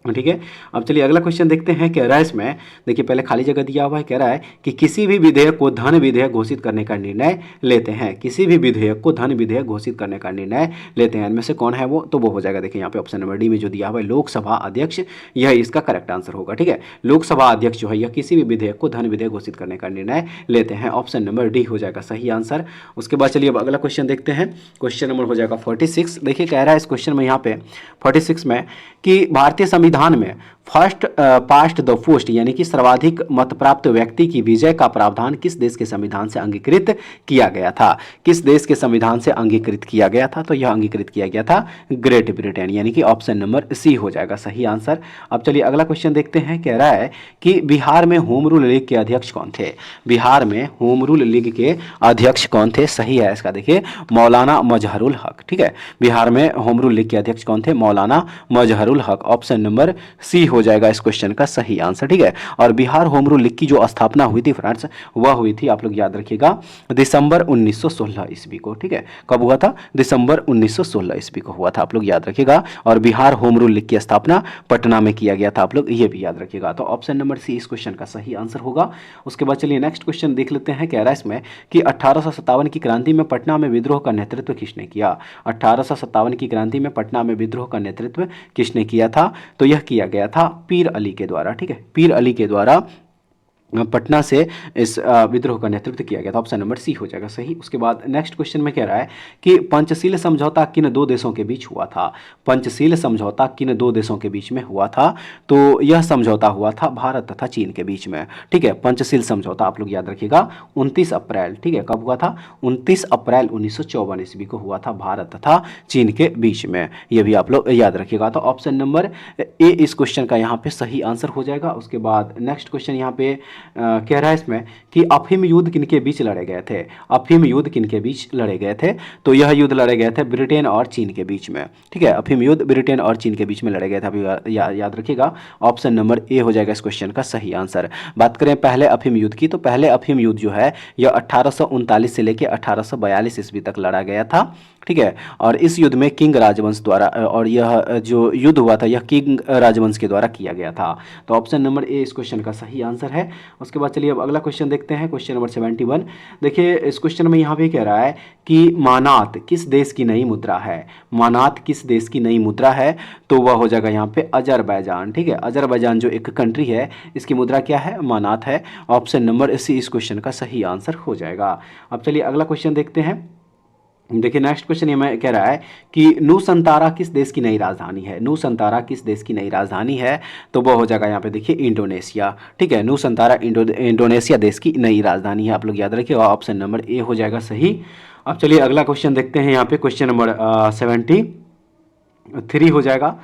ठीक है। अब चलिए अगला क्वेश्चन देखते हैं। कह रहा है इसमें, देखिए पहले खाली जगह दिया हुआ है, कह रहा है कि किसी भी विधेयक को धन विधेयक घोषित करने का निर्णय लेते हैं। किसी भी विधेयक को धन विधेयक घोषित करने का निर्णय लेते हैं, इनमें से कौन है वो, तो वो हो जाएगा, देखिए यहाँ पे ऑप्शन नंबर डी में जो दिया हुआ है लोकसभा अध्यक्ष, यह इसका करेक्ट आंसर होगा, ठीक है। लोकसभा अध्यक्ष जो है यह किसी भी विधेयक को धन विधेयक घोषित करने का निर्णय लेते हैं, ऑप्शन नंबर डी हो जाएगा सही आंसर। उसके बाद चलिए अब अगला क्वेश्चन देखते हैं। क्वेश्चन नंबर हो जाएगा 46। देखिए कह रहा है इस क्वेश्चन में यहाँ पे 46 में कि भारतीय संविधान में फर्स्ट पास्ट द पोस्ट यानी कि सर्वाधिक मत प्राप्त व्यक्ति की विजय का प्रावधान किस देश के संविधान से अंगीकृत किया गया था। किस देश के संविधान से अंगीकृत किया गया था, तो यह अंगीकृत किया गया था ग्रेट ब्रिटेन, यानी कि ऑप्शन नंबर सी हो जाएगा सही आंसर। अब चलिए अगला क्वेश्चन देखते हैं। कह रहा है कि बिहार में होम रूल लीग के अध्यक्ष कौन थे। बिहार में होम रूल लीग के अध्यक्ष कौन थे, सही है इसका देखिए मौलाना मजहरुल हक, ठीक है। बिहार में होम रूल लीग के अध्यक्ष कौन थे, मौलाना मजहरुल हक, ऑप्शन नंबर सी हो जाएगा इस क्वेश्चन का सही आंसर, ठीक है। और बिहार होम रूल लीग की जो स्थापना हुई थी फ्रेंड्स, वह हुई थी, आप लोग याद रखिएगा, दिसंबर 1916 ईस्वी को, ठीक है। कब हुआ था, दिसंबर 1916 ईस्वी को हुआ था, आप लोग याद रखिएगा। और बिहार होम रूल लीग की स्थापना पटना में किया गया था, आप लोग ये भी याद रखिएगा। तो ऑप्शन नंबर सी इस क्वेश्चन का सही आंसर होगा। उसके बाद चलिए नेक्स्ट क्वेश्चन देख लेते हैं। कह रहा है इसमें कि 1857 की क्रांति में पटना में विद्रोह का नेतृत्व किसने किया। 1857 की क्रांति में पटना में विद्रोह का नेतृत्व किसने किया था, तो यह किया गया था पीर अली के द्वारा, ठीक है। पीर अली के द्वारा पटना से इस विद्रोह का नेतृत्व किया गया था, ऑप्शन नंबर सी हो जाएगा सही। उसके बाद नेक्स्ट क्वेश्चन में कह रहा है कि पंचशील समझौता किन दो देशों के बीच हुआ था। पंचशील समझौता किन दो देशों के बीच में हुआ था, तो यह समझौता हुआ था भारत तथा चीन के बीच में, ठीक है। पंचशील समझौता आप लोग याद रखिएगा 29 अप्रैल, ठीक है, कब हुआ था, 29 अप्रैल 1954 ईस्वी को हुआ था भारत तथा चीन के बीच में, यह भी आप लोग याद रखिएगा। तो ऑप्शन नंबर ए इस क्वेश्चन का यहाँ पे सही आंसर हो जाएगा। उसके बाद नेक्स्ट क्वेश्चन यहाँ पे कह रहा है इसमें कि अफीम युद्ध किनके बीच लड़े गए थे, अफीम युद्ध किनके बीच लड़े गए थे, तो यह युद्ध लड़े गए थे ब्रिटेन और चीन के बीच में। ठीक है, अफीम युद्ध ब्रिटेन और चीन के बीच में लड़े गए थे। अभी याद रखिएगा, ऑप्शन नंबर ए हो जाएगा इस क्वेश्चन का सही आंसर। बात करें पहले अफीम युद्ध की, तो पहले अफीम युद्ध जो है यह 1839 से लेकर 1842 ईस्वी तक लड़ा गया था। ठीक है, और इस युद्ध में किंग राजवंश द्वारा, और यह जो युद्ध हुआ था यह किंग राजवंश के द्वारा किया गया था। तो ऑप्शन नंबर ए इस क्वेश्चन का सही आंसर है। उसके बाद चलिए अब अगला क्वेश्चन देखते हैं, क्वेश्चन नंबर 71। देखिए इस क्वेश्चन में यहाँ पे कह रहा है कि मानात किस देश की नई मुद्रा है, मानात किस देश की नई मुद्रा है, तो वह हो जाएगा यहाँ पे अजरबैजान। ठीक है, अजरबैजान जो एक कंट्री है इसकी मुद्रा क्या है, मानात है। ऑप्शन नंबर सी इस क्वेश्चन का सही आंसर हो जाएगा। अब चलिए अगला क्वेश्चन देखते हैं। देखिए नेक्स्ट क्वेश्चन ये मैं कह रहा है कि नूसंतारा किस देश की नई राजधानी है, नूसंतारा किस देश की नई राजधानी है, तो वो हो जाएगा यहाँ पे देखिए इंडोनेशिया। ठीक है, नूसंतारा इंडोनेशिया देश की नई राजधानी है, आप लोग याद रखिए, ऑप्शन नंबर ए हो जाएगा सही। अब चलिए अगला क्वेश्चन देखते हैं, यहाँ पे क्वेश्चन नंबर 73 हो जाएगा।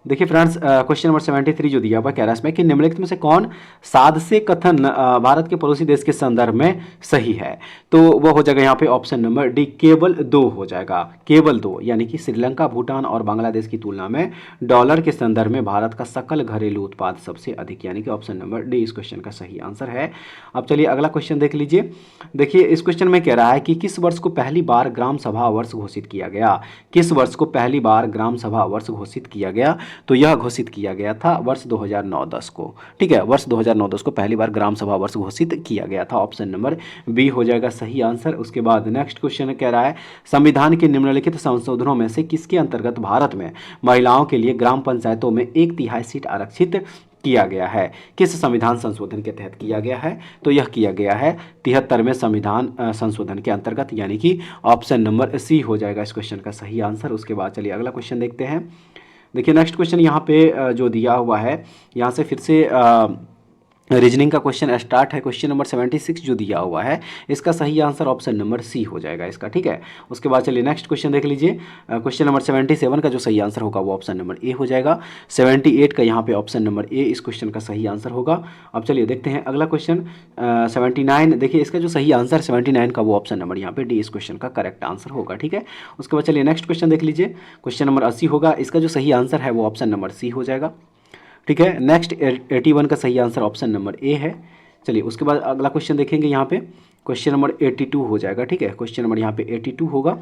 देखिए फ्रेंड्स क्वेश्चन नंबर 73 जो दिया हुआ कह रहा है इसमें कि निम्नलिखित में से कौन सादसे कथन भारत के पड़ोसी देश के संदर्भ में सही है, तो वो हो जाएगा यहाँ पे ऑप्शन नंबर डी केवल 2 हो जाएगा, केवल 2, यानी कि श्रीलंका, भूटान और बांग्लादेश की तुलना में डॉलर के संदर्भ में भारत का सकल घरेलू उत्पाद सबसे अधिक, यानी कि ऑप्शन नंबर डी इस क्वेश्चन का सही आंसर है। अब चलिए अगला क्वेश्चन देख लीजिए। देखिए इस क्वेश्चन में कह रहा है कि किस वर्ष को पहली बार ग्राम सभा वर्ष घोषित किया गया, किस वर्ष को पहली बार ग्राम सभा वर्ष घोषित किया गया, तो यह घोषित किया गया था वर्ष 2009-10 को। ठीक है, वर्ष 2009-10 को पहली बार ग्राम सभा वर्ष घोषित किया गया था, ऑप्शन नंबर बी हो जाएगा सही आंसर। उसके बाद नेक्स्ट क्वेश्चन कह रहा है संविधान के निम्नलिखित संशोधनों में से किसके अंतर्गत भारत में महिलाओं के लिए ग्राम पंचायतों में 1/3 सीट आरक्षित किया गया है, किस संविधान संशोधन के तहत किया गया है, तो यह किया गया है 73वें संविधान संशोधन के अंतर्गत, यानी कि ऑप्शन नंबर सी हो जाएगा इस क्वेश्चन का सही आंसर। उसके बाद चलिए अगला क्वेश्चन देखते हैं। देखिए नेक्स्ट क्वेश्चन यहाँ पे जो दिया हुआ है, यहाँ से फिर से रीजनिंग का क्वेश्चन स्टार्ट है। क्वेश्चन नंबर 76 जो दिया हुआ है इसका सही आंसर ऑप्शन नंबर सी हो जाएगा इसका। ठीक है, उसके बाद चलिए नेक्स्ट क्वेश्चन देख लीजिए। क्वेश्चन नंबर 77 का जो सही आंसर होगा वो ऑप्शन नंबर ए हो जाएगा। 78 का यहाँ पे ऑप्शन नंबर ए इस क्वेश्चन का सही आंसर होगा। अब चलिए देखते हैं अगला क्वेश्चन 79। देखिए इसका जो सही आंसर 79 का वो ऑप्शन नंबर यहाँ पे डी इस क्वेश्चन का करेक्ट आंसर होगा। ठीक है, उसके बाद चलिए नेक्स्ट क्वेश्चन देख लीजिए। क्वेश्चन नंबर 80 होगा, इसका जो सही आंसर है वो ऑप्शन नंबर सी हो जाएगा। ठीक है, नेक्स्ट 81 का सही आंसर ऑप्शन नंबर ए है। चलिए उसके बाद अगला क्वेश्चन देखेंगे, यहाँ पे क्वेश्चन नंबर 82 हो जाएगा। ठीक है, क्वेश्चन नंबर यहाँ पे 82 होगा,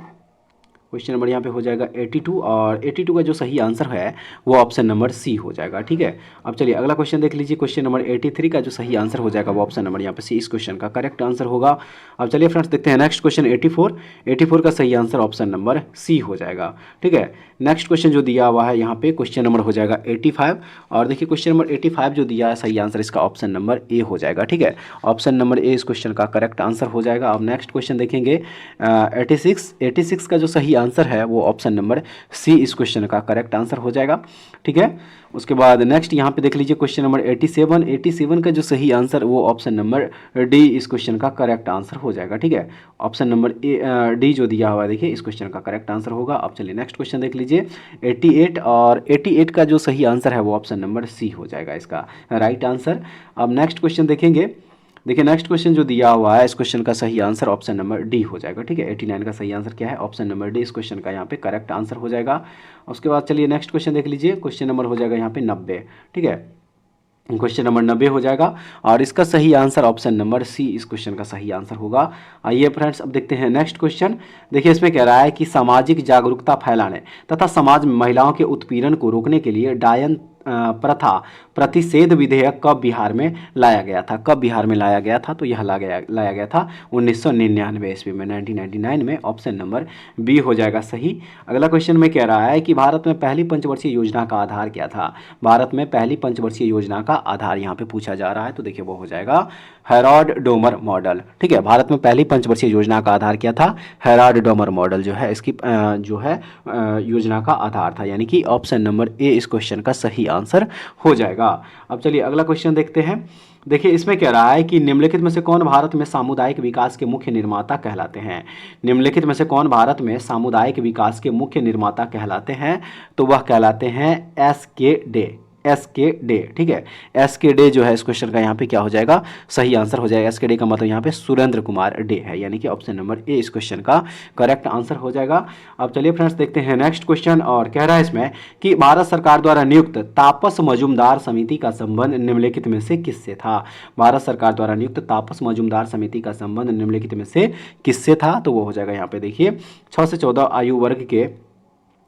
क्वेश्चन नंबर यहाँ पे हो जाएगा 82, और 82 का जो सही आंसर है वो ऑप्शन नंबर सी हो जाएगा। ठीक है, अब चलिए अगला क्वेश्चन देख लीजिए। क्वेश्चन नंबर 83 का जो सही आंसर हो जाएगा वो ऑप्शन नंबर यहाँ पे सी इस क्वेश्चन का करेक्ट आंसर होगा। अब चलिए फ्रेंड्स देखते हैं नेक्स्ट क्वेश्चन 84 का सही आंसर ऑप्शन नंबर सी हो जाएगा। ठीक है, नेक्स्ट क्वेश्चन जो दिया हुआ है यहाँ पे क्वेश्चन नंबर हो जाएगा 85, और देखिए क्वेश्चन नंबर 85 जो दिया है सही आंसर इसका ऑप्शन नंबर ए हो जाएगा। ठीक है, ऑप्शन नंबर ए इस क्वेश्चन का करेक्ट आंसर हो जाएगा। अब नेक्स्ट क्वेश्चन देखेंगे 86 का जो सही आंसर है वो ऑप्शन नंबर सी इस क्वेश्चन का करेक्ट आंसर हो जाएगा। ठीक है, उसके बाद नेक्स्ट यहाँ पे देख लीजिए क्वेश्चन नंबर 87 का जो सही आंसर वो ऑप्शन नंबर डी इस क्वेश्चन का करेक्ट आंसर हो जाएगा। ठीक है, ऑप्शन नंबर डी जो दिया हुआ है देखिए इस क्वेश्चन का करेक्ट आंसर होगा। अब चलिए नेक्स्ट क्वेश्चन देख लीजिए 88, और 88 का जो सही आंसर है वो ऑप्शन नंबर सी हो जाएगा इसका राइट आंसर। अब नेक्स्ट क्वेश्चन देखेंगे। देखिए नेक्स्ट क्वेश्चन जो दिया हुआ है इस क्वेश्चन का सही आंसर ऑप्शन नंबर डी हो जाएगा। ठीक है, 89 का सही आंसर क्या है, ऑप्शन नंबर डी इस क्वेश्चन का यहाँ पे करेक्ट आंसर हो जाएगा। उसके बाद चलिए नेक्स्ट क्वेश्चन देख लीजिए। क्वेश्चन नंबर हो जाएगा यहाँ पे 90। ठीक है, क्वेश्चन नंबर 90 हो जाएगा, और इसका सही आंसर ऑप्शन नंबर सी इस क्वेश्चन का सही आंसर होगा। आइए फ्रेंड्स अब देखते हैं नेक्स्ट क्वेश्चन। देखिए इसमें कह रहा है कि सामाजिक जागरूकता फैलाने तथा समाज में महिलाओं के उत्पीड़न को रोकने के लिए डायन प्रथा प्रतिषेध विधेयक कब बिहार में लाया गया था, कब बिहार में लाया गया था, तो यह लाया गया था 1999 ईस्वी में, 1999 में, ऑप्शन नंबर बी हो जाएगा सही। अगला क्वेश्चन में कह रहा है कि भारत में पहली पंचवर्षीय योजना का आधार क्या था, भारत में पहली पंचवर्षीय योजना का आधार यहाँ पे पूछा जा रहा है, तो देखिए वो हो जाएगा हेराल्ड डोमर मॉडल। ठीक है, भारत में पहली पंचवर्षीय योजना का आधार क्या था, हेराल्ड डोमर मॉडल जो है इसकी जो है योजना का आधार था, यानी कि ऑप्शन नंबर ए इस क्वेश्चन का सही आंसर हो जाएगा। अब चलिए अगला क्वेश्चन देखते हैं। देखिए इसमें कह रहा है कि निम्नलिखित में से कौन भारत में सामुदायिक विकास के मुख्य निर्माता कहलाते हैं, निम्नलिखित में से कौन भारत में सामुदायिक विकास के मुख्य निर्माता कहलाते हैं, तो वह कहलाते हैं एस के डे। एस के डे, ठीक है। एस के डे जो है इस क्वेश्चन का यहाँ पे क्या हो जाएगा, सही आंसर हो जाएगा। एस के डे का मतलब यहाँ पे सुरेंद्र कुमार डे है, यानी कि ऑप्शन नंबर ए इस क्वेश्चन का करेक्ट आंसर हो जाएगा। अब चलिए फ्रेंड्स देखते हैं नेक्स्ट क्वेश्चन, और कह रहा है इसमें कि भारत सरकार द्वारा नियुक्त तापस मजूमदार समिति का संबंध निम्नलिखित में से किससे था। भारत सरकार द्वारा नियुक्त तापस मजूमदार समिति का संबंध निम्नलिखित में से किससे था, तो वो हो जाएगा यहाँ पे देखिए 6 से 14 आयु वर्ग के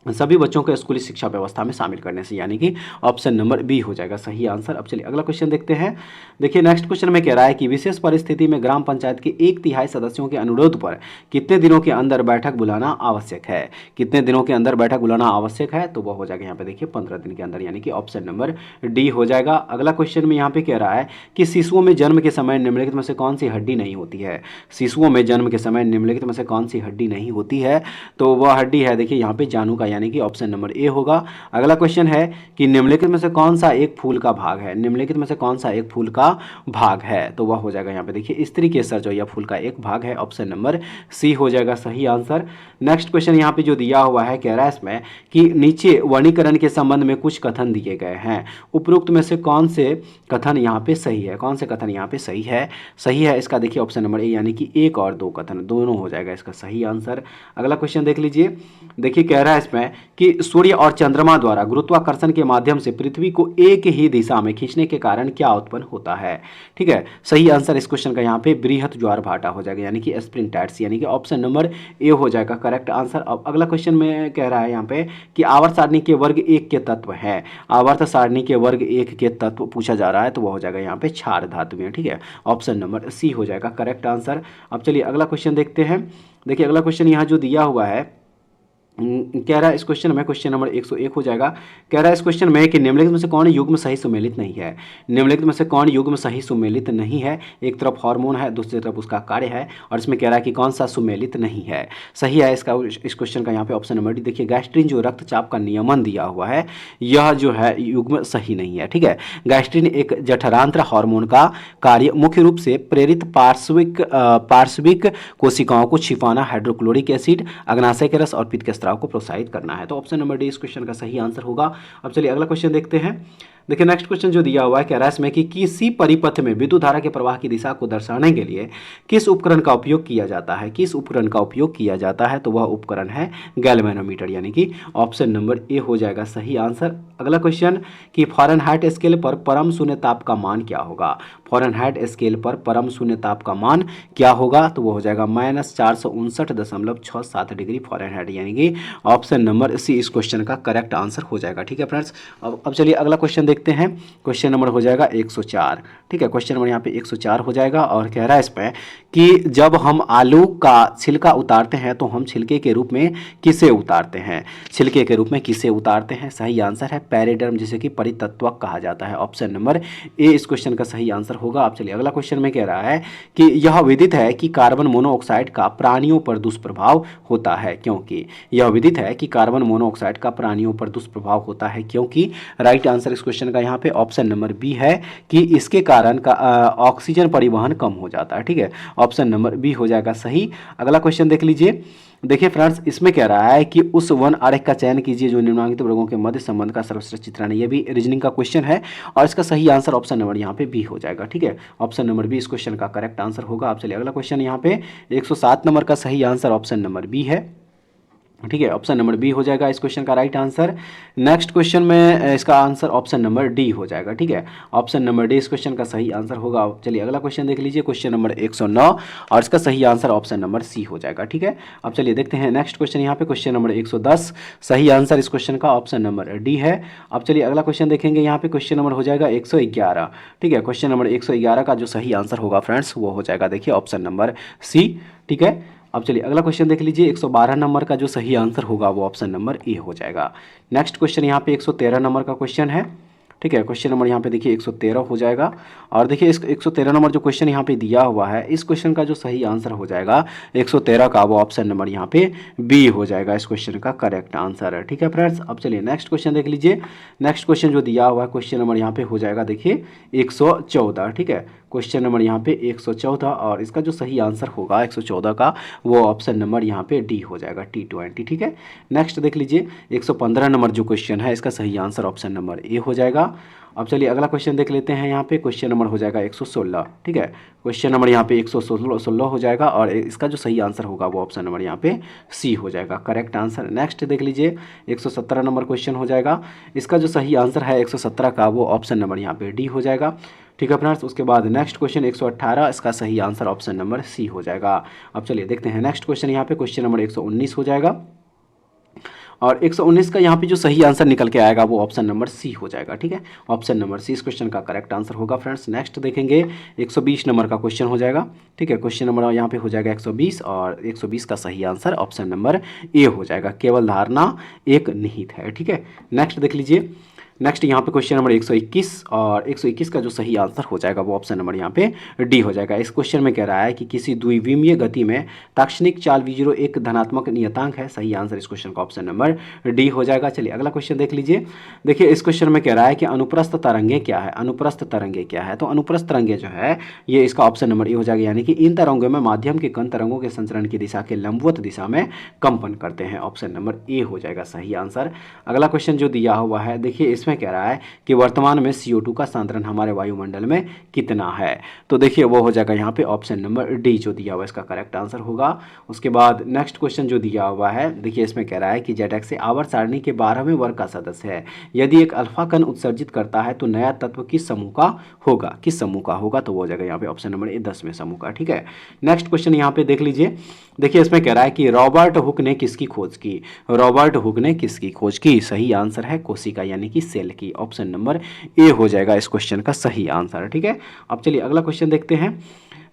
सभी बच्चों को स्कूली शिक्षा व्यवस्था में शामिल करने से, यानी कि ऑप्शन नंबर बी हो जाएगा सही आंसर। अब चलिए अगला क्वेश्चन देखते हैं। देखिए नेक्स्ट क्वेश्चन में कह रहा है कि विशेष परिस्थिति में ग्राम पंचायत के 1/3 सदस्यों के अनुरोध पर कितने दिनों के अंदर बैठक बुलाना आवश्यक है। कितने दिनों के अंदर बैठक बुलाना आवश्यक है, तो वह हो जाएगा यहाँ पे देखिए 15 दिन के अंदर, यानी कि ऑप्शन नंबर डी हो जाएगा। अगला क्वेश्चन में यहाँ पे कह रहा है कि शिशुओं में जन्म के समय निम्नलिखित में से कौन सी हड्डी नहीं होती है। शिशुओं में जन्म के समय निम्नलिखित में से कौन सी हड्डी नहीं होती है, तो वह हड्डी है देखिए यहाँ पे जानू का, यानी कि ऑप्शन नंबर ए होगा। अगला क्वेश्चन है कि निम्नलिखित में से कौन सा एक फूल का भाग है। निम्नलिखित में से कौन सा एक फूल का भाग है, तो वह हो जाएगा यहाँ पे देखिए स्त्री केसर जो यह फूल का एक भाग है, ऑप्शन नंबर सी हो जाएगा सही आंसर। नेक्स्ट क्वेश्चन यहाँ पे जो दिया हुआ है, कह रहा है इसमें कि नीचे वर्णीकरण के संबंध में कुछ कथन दिए गए हैं, उपरोक्त में से कौन से कथन यहाँ पे सही है। कौन से कथन यहाँ पे सही है, सही है इसका देखिए ऑप्शन नंबर ए, यानी कि 1 और 2 कथन दोनों हो जाएगा इसका सही आंसर। अगला क्वेश्चन देख लीजिए। देखिए कह रहा है इसमें कि सूर्य और चंद्रमा द्वारा गुरुत्वाकर्षण के माध्यम से पृथ्वी को एक ही दिशा में खींचने के कारण क्या उत्पन्न होता है। ठीक है, सही आंसर इस क्वेश्चन का यहाँ पे बृहत ज्वार भाटा हो जाएगा, यानी कि स्प्रिंग टाइड्स, यानी कि ऑप्शन नंबर ए हो जाएगा करेक्ट आंसर। अब अगला क्वेश्चन में कह रहा है यहाँ पे कि आवर्त सारणी के वर्ग 1 के तत्व है। आवर्त सारणी के वर्ग 1 के तत्व पूछा जा रहा है, तो वह हो जाएगा यहाँ पे क्षार धातु में। ठीक है, ऑप्शन नंबर सी हो जाएगा करेक्ट आंसर। अब चलिए अगला क्वेश्चन देखते हैं। देखिए अगला क्वेश्चन यहाँ जो दिया हुआ है, कह रहा है इस क्वेश्चन में क्वेश्चन नंबर 101 हो जाएगा। कह रहा है इस क्वेश्चन में कि निम्नलिखित में से कौन युग्म सही सुमेलित नहीं है। निम्नलिखित में से कौन युग्म सही सुमेलित नहीं है। एक तरफ हार्मोन है, दूसरी तरफ उसका कार्य है, और इसमें कह रहा है कि कौन सा सुमेलित नहीं है। सही है इसका इस क्वेश्चन का यहाँ पे ऑप्शन नंबर डी। देखिए गैस्ट्रिन जो रक्तचाप का नियमन दिया हुआ है, यह जो है युग्म सही नहीं है। ठीक है, गैस्ट्रिन एक जठरांत्र हार्मोन का कार्य मुख्य रूप से प्रेरित पार्श्विक कोशिकाओं को छिपाना, हाइड्रोक्लोरिक एसिड, अग्नाशय के रस और पित्त के स्राव को प्रोत्साहित करना है। तो ऑप्शन नंबर डी इस क्वेश्चन का सही आंसर होगा। अब चलिए अगला क्वेश्चन देखते हैं। देखिए नेक्स्ट क्वेश्चन जो दिया हुआ है, कह रहा है इसमें कि किसी परिपथ में विद्युत धारा के प्रवाह की दिशा को दर्शाने के लिए किस उपकरण का उपयोग किया जाता है। किस उपकरण का उपयोग किया जाता है, तो वह उपकरण है गैल्वेनोमीटर, यानी कि ऑप्शन नंबर ए हो जाएगा सही आंसर। अगला क्वेश्चन कि फ़ारेनहाइट स्केल पर परम शून्य ताप का मान क्या होगा। फ़ारेनहाइट स्केल पर परम शून्य ताप का मान क्या होगा, तो वो हो जाएगा -459.67 डिग्री फ़ारेनहाइट, यानी कि ऑप्शन नंबर सी इस क्वेश्चन का करेक्ट आंसर हो जाएगा। ठीक है फ्रेंड्स, अब चलिए अगला क्वेश्चन देखते हैं। क्वेश्चन नंबर हो जाएगा 104। ठीक है, क्वेश्चन नंबर यहाँ पे 104 हो जाएगा, और कह रहा है इसमें कि जब हम आलू का छिलका उतारते हैं तो हम छिलके के रूप में किसे उतारते हैं। छिलके के रूप में किसे उतारते हैं, सही आंसर है पैरेडर्म, जिसे कि परितत्वक कहा जाता है। ऑप्शन नंबर ए इस क्वेश्चन का सही आंसर होगा। अब चलिए अगला क्वेश्चन में कह रहा है कि यह विदित है कि कार्बन मोनोऑक्साइड का प्राणियों पर दुष्प्रभाव होता है, क्योंकि यह विदित है कि कार्बन मोनोऑक्साइड का प्राणियों पर दुष्प्रभाव होता है क्योंकि राइट आंसर इस क्वेश्चन का यहाँ पे ऑप्शन नंबर बी है कि इसके कारण का ऑक्सीजन परिवहन कम हो जाता है। ठीक है, ऑप्शन नंबर बी हो जाएगा सही। अगला क्वेश्चन देख लीजिए। देखिए फ्रेंड्स, इसमें कह रहा है कि उस वन आरेख का चयन कीजिए जो निम्नलिखित वर्गों के मध्य संबंध का सर्वश्रेष्ठ चित्रण है। यह भी रीजनिंग का क्वेश्चन है, और इसका सही आंसर ऑप्शन नंबर यहाँ पे बी हो जाएगा। ठीक है, ऑप्शन नंबर बी इस क्वेश्चन का करेक्ट आंसर होगा। आप चलिए अगला क्वेश्चन यहाँ पे 107 नंबर का सही आंसर ऑप्शन नंबर बी है। ठीक है, ऑप्शन नंबर बी हो जाएगा इस क्वेश्चन का राइट आंसर। नेक्स्ट क्वेश्चन में इसका आंसर ऑप्शन नंबर डी हो जाएगा। ठीक है, ऑप्शन नंबर डी इस क्वेश्चन का सही आंसर होगा। चलिए अगला क्वेश्चन देख लीजिए, क्वेश्चन नंबर 109, और इसका सही आंसर ऑप्शन नंबर सी हो जाएगा। ठीक है, अब चलिए देखते हैं नेक्स्ट क्वेश्चन यहाँ पे क्वेश्चन नंबर 110, सही आंसर इस क्वेश्चन का ऑप्शन नंबर डी है। अब चलिए अगला क्वेश्चन देखेंगे, यहाँ पे क्वेश्चन नंबर हो जाएगा 111। ठीक है, क्वेश्चन नंबर 111 का जो सही आंसर होगा फ्रेंड्स, वो हो जाएगा देखिए ऑप्शन नंबर सी। ठीक है, अब चलिए अगला क्वेश्चन देख लीजिए। 112 नंबर का जो सही आंसर होगा वो ऑप्शन नंबर ए हो जाएगा। नेक्स्ट क्वेश्चन यहाँ पे 113 नंबर का क्वेश्चन है। ठीक है, क्वेश्चन नंबर यहाँ पे देखिए 113 हो जाएगा, और देखिए इस 113 नंबर जो क्वेश्चन यहाँ पे दिया हुआ है, इस क्वेश्चन का जो सही आंसर हो जाएगा 113 का, वो ऑप्शन नंबर यहाँ पे बी हो जाएगा इस क्वेश्चन का करेक्ट आंसर है। ठीक है फ्रेंड्स, अब चलिए नेक्स्ट क्वेश्चन देख लीजिए। नेक्स्ट क्वेश्चन जो दिया हुआ है क्वेश्चन नंबर यहाँ पे हो जाएगा देखिए 114। ठीक है, क्वेश्चन नंबर यहाँ पे 114, और इसका जो सही आंसर होगा 114 का वो ऑप्शन नंबर यहाँ पे डी हो जाएगा, T20। ठीक है, नेक्स्ट देख लीजिए 115 नंबर जो क्वेश्चन है इसका सही आंसर ऑप्शन नंबर ए हो जाएगा। अब चलिए अगला क्वेश्चन देख लेते हैं। यहाँ पे क्वेश्चन नंबर हो जाएगा 116। ठीक है, क्वेश्चन नंबर यहाँ पे 116 हो जाएगा, और इसका जो सही आंसर होगा वो ऑप्शन नंबर यहाँ पे सी हो जाएगा, करेक्ट आंसर। नेक्स्ट देख लीजिए 117 नंबर क्वेश्चन हो जाएगा, इसका जो सही आंसर है 117 का वो ऑप्शन नंबर यहाँ पे डी हो जाएगा। ठीक है फ्रेंड्स, उसके बाद नेक्स्ट क्वेश्चन 118, इसका सही आंसर ऑप्शन नंबर सी हो जाएगा। अब चलिए देखते हैं नेक्स्ट क्वेश्चन। यहाँ पे क्वेश्चन नंबर 119 हो जाएगा, और 119 का यहाँ पे जो सही आंसर निकल के आएगा वो ऑप्शन नंबर सी हो जाएगा। ठीक है, ऑप्शन नंबर सी इस क्वेश्चन का करेक्ट आंसर होगा फ्रेंड्स। नेक्स्ट देखेंगे 120 नंबर का क्वेश्चन हो जाएगा। ठीक है, क्वेश्चन नंबर यहाँ पे हो जाएगा 120, और 120 का सही आंसर ऑप्शन नंबर ए हो जाएगा, केवल धारणा एक निहित है। ठीक है, नेक्स्ट देख लीजिए। नेक्स्ट यहाँ पे क्वेश्चन नंबर 121, और 121 का जो सही आंसर हो जाएगा वो ऑप्शन नंबर यहाँ पे डी हो जाएगा। इस क्वेश्चन में कह रहा है कि किसी द्विविमीय गति में ताक्षणिक चाल v0 एक धनात्मक नियतांक है। सही आंसर इस क्वेश्चन का ऑप्शन नंबर डी हो जाएगा। चलिए अगला क्वेश्चन देख लीजिए। देखिए इस क्वेश्चन में कह रहा है कि अनुप्रस्थ तरंगे क्या है। अनुप्रस्थ तरंगे क्या है, तो अनुप्रस्थ तरंगे जो है ये इसका ऑप्शन नंबर ए हो जाएगा, यानी कि इन तरंगों में माध्यम के कण तरंगों के संचरण की दिशा के लंबवत दिशा में कंपन करते हैं। ऑप्शन नंबर ए हो जाएगा सही आंसर। अगला क्वेश्चन जो दिया हुआ है, देखिए इसमें कह रहा है कि वर्तमान में CO2 का सांद्रण हमारे वायुमंडल में कितना है, तो देखिए वो हो जाएगा यहाँ पे ऑप्शन नंबर डी जो दिया हुआ है इसका करेक्ट आंसर होगा। उसके बाद नेक्स्ट क्वेश्चन जो दिया हुआ है, देखिए इसमें कह रहा है कि ZX आवर्त सारणी के 12वें वर्ग का सदस्य है। यदि एक अल्फा कण उत्सर्जित करता है तो नया तत्व किस समूह का होगा, किस समूह का होगा, तो वो हो जाएगा यहाँ पे ऑप्शन नंबर ए 10वें समूह का। ठीक है, नेक्स्ट क्वेश्चन यहाँ पे देख लीजिए। देखिए इसमें कह रहा है कि रॉबर्ट हुक ने किसकी खोज की। रॉबर्ट हुक ने किसकी खोज की, सही आंसर है कोशिका यानी कि सेल की। ऑप्शन नंबर ए हो जाएगा इस क्वेश्चन का सही आंसर। ठीक है, अब चलिए अगला क्वेश्चन देखते हैं।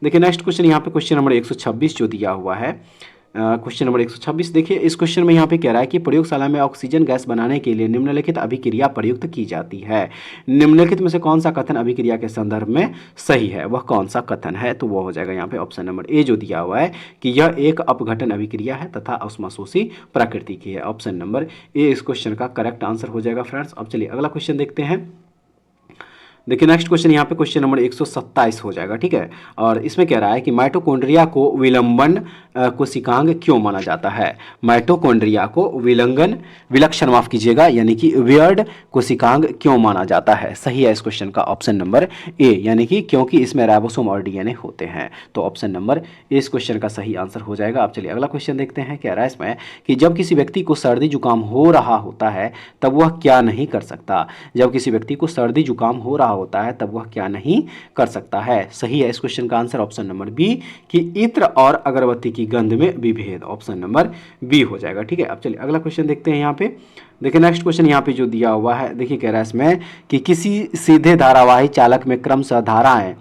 देखिए नेक्स्ट क्वेश्चन यहाँ पे क्वेश्चन नंबर 126 जो दिया हुआ है, क्वेश्चन नंबर 126। देखिए इस क्वेश्चन में यहाँ पे कह रहा है कि प्रयोगशाला में ऑक्सीजन गैस बनाने के लिए निम्नलिखित अभिक्रिया प्रयुक्त की जाती है। निम्नलिखित में से कौन सा कथन अभिक्रिया के संदर्भ में सही है, वह कौन सा कथन है, तो वो हो जाएगा यहाँ पे ऑप्शन नंबर ए जो दिया हुआ है कि यह एक अपघटन अभिक्रिया है तथा ऊष्माशोषी प्रकृति की है। ऑप्शन नंबर ए इस क्वेश्चन का करेक्ट आंसर हो जाएगा फ्रेंड्स। अब चलिए अगला क्वेश्चन देखते हैं। देखिए नेक्स्ट क्वेश्चन यहाँ पे क्वेश्चन नंबर 127 हो जाएगा। ठीक है, और इसमें कह रहा है कि माइटोकॉन्ड्रिया को विलंबन कोशिकांग क्यों माना जाता है। माइटोकॉन्ड्रिया को विलक्षण माफ कीजिएगा यानी कि वियर्ड कोशिकांग क्यों माना जाता है। सही है इस क्वेश्चन का ऑप्शन नंबर ए, यानी कि क्योंकि इसमें राइबोसोम और DNA होते हैं, तो ऑप्शन नंबर ए इस क्वेश्चन का सही आंसर हो जाएगा। अब चलिए अगला क्वेश्चन देखते हैं। कह रहा है इसमें कि जब किसी व्यक्ति को सर्दी जुकाम हो रहा होता है तब वह क्या नहीं कर सकता। जब किसी व्यक्ति को सर्दी जुकाम हो रहा होता है तब वह क्या नहीं कर सकता है। सही है इस क्वेश्चन का आंसर ऑप्शन नंबर बी कि इत्र और अगरबत्ती की गंध में विभेद। ऑप्शन नंबर बी हो जाएगा। ठीक है, अब चलिए अगला क्वेश्चन देखते हैं। यहाँ पे देखिए नेक्स्ट क्वेश्चन यहाँ पे जो दिया हुआ है, देखिए कह रहा है इसमें कि किसी सीधे धारावाही चालक में क्रमशः धाराएं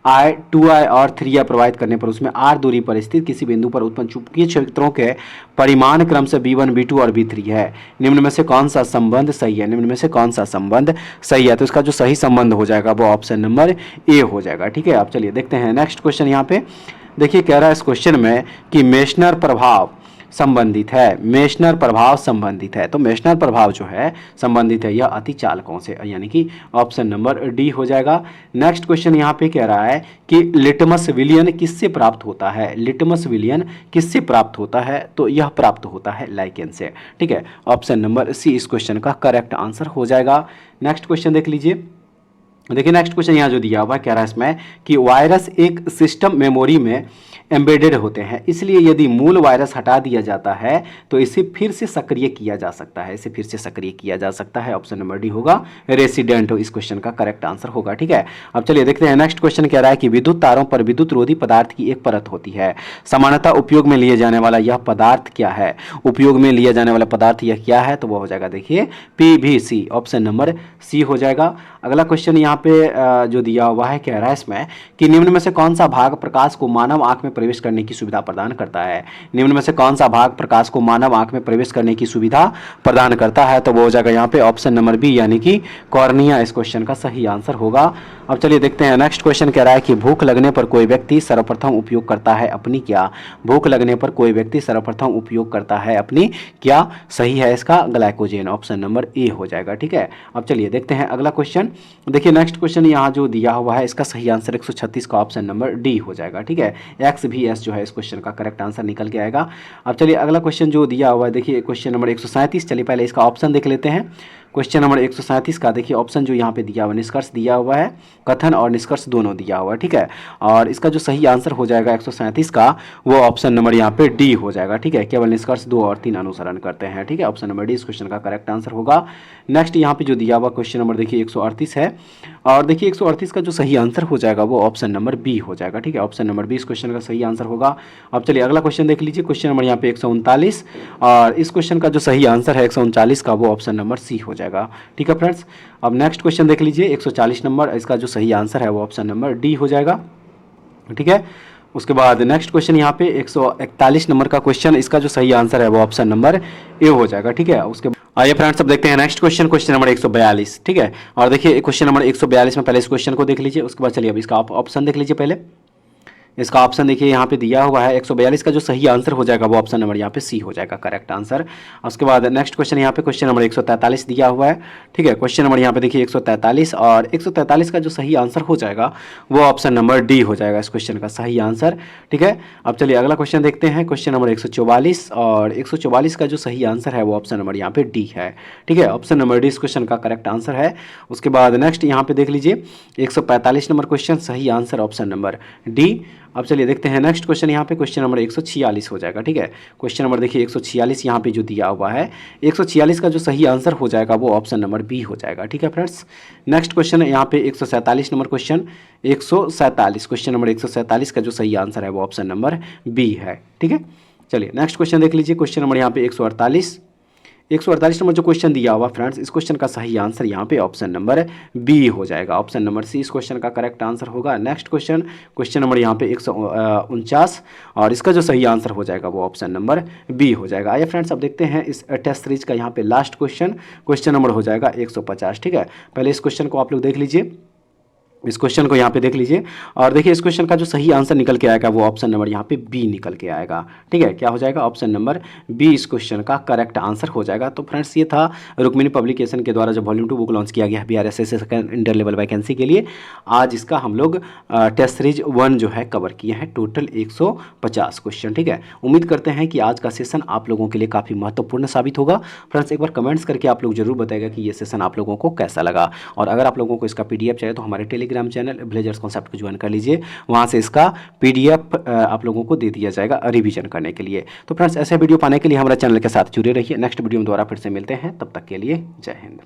I 2I और 3I प्रवाहित करने पर उसमें R दूरी पर स्थित किसी बिंदु पर उत्पन्न चुंबकीय क्षेत्रों के परिमाण क्रम से V1, V2 और V3 है। निम्न में से कौन सा संबंध सही है, निम्न में से कौन सा संबंध सही है, तो इसका जो सही संबंध हो जाएगा वो ऑप्शन नंबर ए हो जाएगा। ठीक है, अब चलिए देखते हैं नेक्स्ट क्वेश्चन। यहाँ पे देखिए कह रहा है इस क्वेश्चन में कि मेशनर प्रभाव संबंधित है। मेशनर प्रभाव संबंधित है, तो मेशनर प्रभाव जो है संबंधित है यह अतिचालकों से, यानी कि ऑप्शन नंबर डी हो जाएगा। नेक्स्ट क्वेश्चन यहाँ पे कह रहा है कि लिटमस विलियन किससे प्राप्त होता है। लिटमस विलियन किससे प्राप्त होता है, तो यह प्राप्त होता है लाइकेन से। ठीक है, ऑप्शन नंबर सी इस क्वेश्चन का करेक्ट आंसर हो जाएगा। नेक्स्ट क्वेश्चन देख लीजिए। देखिए नेक्स्ट क्वेश्चन यहाँ जो दिया हुआ है, कह रहा है इसमें कि वायरस एक सिस्टम मेमोरी में एम्बेडेड होते हैं, इसलिए यदि मूल वायरस हटा दिया जाता है तो इसे फिर से सक्रिय किया जा सकता है। इसे फिर से सक्रिय किया जा सकता है। ऑप्शन नंबर डी होगा रेसिडेंट इस क्वेश्चन का करेक्ट आंसर होगा। ठीक है, अब चलिए देखते हैं नेक्स्ट क्वेश्चन। कह रहा है कि विद्युत तारों पर विद्युत रोधी पदार्थ की एक परत होती है। सामान्यतः उपयोग में लिए जाने वाला यह पदार्थ क्या है। उपयोग में लिया जाने वाला पदार्थ यह क्या है, तो वो हो जाएगा देखिए PVC। ऑप्शन नंबर सी हो जाएगा। अगला क्वेश्चन यहाँ पे जो दिया हुआ है, कह रहा है इसमें कि निम्न में से कौन सा भाग प्रकाश को मानव आंख में प्रवेश करने की सुविधा प्रदान करता है। निम्न में से कौन सा भाग प्रकाश को मानव आंख में प्रवेश करने की सुविधा प्रदान करता है, तो वो हो जाएगा यहाँ पे ऑप्शन नंबर बी यानी कि कॉर्निया इस क्वेश्चन का सही आंसर होगा। अब चलिए देखते हैं नेक्स्ट क्वेश्चन। कह रहा है कि भूख लगने पर कोई व्यक्ति सर्वप्रथम उपयोग करता है अपनी क्या। भूख लगने पर कोई व्यक्ति सर्वप्रथम उपयोग करता है अपनी क्या। सही है इसका ग्लाइकोजेन। ऑप्शन नंबर ए हो जाएगा। ठीक है, अब चलिए देखते हैं अगला क्वेश्चन। देखिए नेक्स्ट क्वेश्चन यहाँ जो दिया हुआ है इसका सही आंसर 136 का ऑप्शन नंबर डी हो जाएगा। ठीक है, एक्स भी एस जो है इस क्वेश्चन का करेक्ट आंसर निकल के आएगा। अब चलिए अगला क्वेश्चन जो दिया हुआ है, देखिए क्वेश्चन नंबर 137। चलिए पहले इसका ऑप्शन देख लेते हैं। क्वेश्चन नंबर 137 का देखिए ऑप्शन जो यहाँ पे दिया हुआ, निष्कर्ष दिया हुआ है, कथन और निष्कर्ष दोनों दिया हुआ है। ठीक है, और इसका जो सही आंसर हो जाएगा 137 का, वो ऑप्शन नंबर यहाँ पे डी हो जाएगा। ठीक है, केवल निष्कर्ष 2 और 3 अनुसरण करते हैं। ठीक है, ऑप्शन नंबर डी इस क्वेश्चन का करेक्ट आंसर होगा। नेक्स्ट यहाँ पे जो दिया हुआ क्वेश्चन नंबर देखिए 138 है, और देखिए 138 का जो सही आंसर हो जाएगा वो ऑप्शन नंबर बी हो जाएगा। ठीक है, ऑप्शन नंबर बी इस क्वेश्चन का सही आंसर होगा। अब चलिए अगला क्वेश्चन देख लीजिए, क्वेश्चन नंबर यहाँ पे 139, और इस क्वेश्चन का जो सही आंसर है 139 का, वो ऑप्शन नंबर सी हो जाएगा। ठीक है फ्रेंड्स, अब नेक्स्ट क्वेश्चन देख लीजिए 140 नंबर, इसका जो सही आंसर है वो ऑप्शन नंबर डी हो जाएगा। ठीक है, उसके बाद नेक्स्ट क्वेश्चन यहाँ पे 141 नंबर का क्वेश्चन, इसका जो सही आंसर है वो ऑप्शन नंबर ए हो जाएगा। ठीक है, उसके आइए फ्रेंड्स अब देखते हैं नेक्स्ट क्वेश्चन, क्वेश्चन नंबर 142। ठीक है, और देखिए क्वेश्चन नंबर 142 में पहले इस क्वेश्चन को देख लीजिए, उसके बाद चलिए अब इसका ऑप्शन देख लीजिए। पहले इसका ऑप्शन देखिए यहाँ पे दिया हुआ है 142 का जो सही आंसर हो जाएगा वो ऑप्शन नंबर यहाँ पे सी हो जाएगा करेक्ट आंसर। उसके बाद नेक्स्ट क्वेश्चन यहाँ पे क्वेश्चन नंबर 143 दिया हुआ है। ठीक है, क्वेश्चन नंबर यहाँ पे देखिए 143, और 143 का जो सही आंसर हो जाएगा वो ऑप्शन नंबर डी हो जाएगा इस क्वेश्चन का सही आंसर। ठीक है, अब चलिए अगला क्वेश्चन देखते हैं, क्वेश्चन नंबर 144, और 144 का जो सही आंसर है वो ऑप्शन नंबर यहाँ पे डी है। ठीक है, ऑप्शन नंबर डी इस क्वेश्चन का करेक्ट आंसर है। उसके बाद नेक्स्ट यहाँ पे देख लीजिए 145 नंबर क्वेश्चन, सही आंसर ऑप्शन नंबर डी। अब चलिए देखते हैं नेक्स्ट क्वेश्चन, यहाँ पे क्वेश्चन नंबर 146 हो जाएगा। ठीक है, क्वेश्चन नंबर देखिए 146 यहाँ पे जो दिया हुआ है, 146 का जो सही आंसर हो जाएगा वो ऑप्शन नंबर बी हो जाएगा। ठीक है फ्रेंड्स, नेक्स्ट क्वेश्चन यहाँ पे 147 नंबर क्वेश्चन, 147 क्वेश्चन नंबर 147 का जो सही आंसर है वो ऑप्शन नंबर बी है। ठीक है, चलिए नेक्स्ट क्वेश्चन देख लीजिए, क्वेश्चन नंबर यहाँ पे 148 नंबर जो क्वेश्चन दिया हुआ फ्रेंड्स, इस क्वेश्चन का सही आंसर यहाँ पे ऑप्शन नंबर बी हो जाएगा। ऑप्शन नंबर सी इस क्वेश्चन का करेक्ट आंसर होगा। नेक्स्ट क्वेश्चन, क्वेश्चन नंबर यहाँ पे 149, और इसका जो सही आंसर हो जाएगा वो ऑप्शन नंबर बी हो जाएगा। आइए फ्रेंड्स अब देखते हैं इस टेस्ट सीरीज का यहाँ पे लास्ट क्वेश्चन, क्वेश्चन नंबर हो जाएगा 150। ठीक है, पहले इस क्वेश्चन को आप लोग देख लीजिए, इस क्वेश्चन को यहाँ पे देख लीजिए, और देखिए इस क्वेश्चन का जो सही आंसर निकल के आएगा वो ऑप्शन नंबर यहाँ पे बी निकल के आएगा। ठीक है, क्या हो जाएगा, ऑप्शन नंबर बी इस क्वेश्चन का करेक्ट आंसर हो जाएगा। तो फ्रेंड्स ये था रुक्मिणी पब्लिकेशन के द्वारा जो वॉल्यूम 2 बुक लॉन्च किया गया है BRSS second inter level vacancy के लिए। आज इसका हम लोग टेस्ट सीरीज 1 जो है कवर किए हैं, टोटल 150 क्वेश्चन। ठीक है, उम्मीद करते हैं कि आज का सेशन आप लोगों के लिए काफ़ी महत्वपूर्ण साबित होगा। फ्रेंड्स एक बार कमेंट्स करके आप लोग जरूर बताएगा कि ये सेशन आप लोगों को कैसा लगा, और अगर आप लोगों को इसका PDF चाहिए तो हमारे टेलीग्राम चैनल विलेजर्स कॉन्सेप्ट को ज्वाइन कर लीजिए, वहां से इसका PDF आप लोगों को दे दिया जाएगा रिवीजन करने के लिए। तो फ्रेंड्स ऐसे वीडियो पाने के लिए हमारे चैनल के साथ जुड़े रहिए। नेक्स्ट वीडियो में दोबारा फिर से मिलते हैं, तब तक के लिए जय हिंद।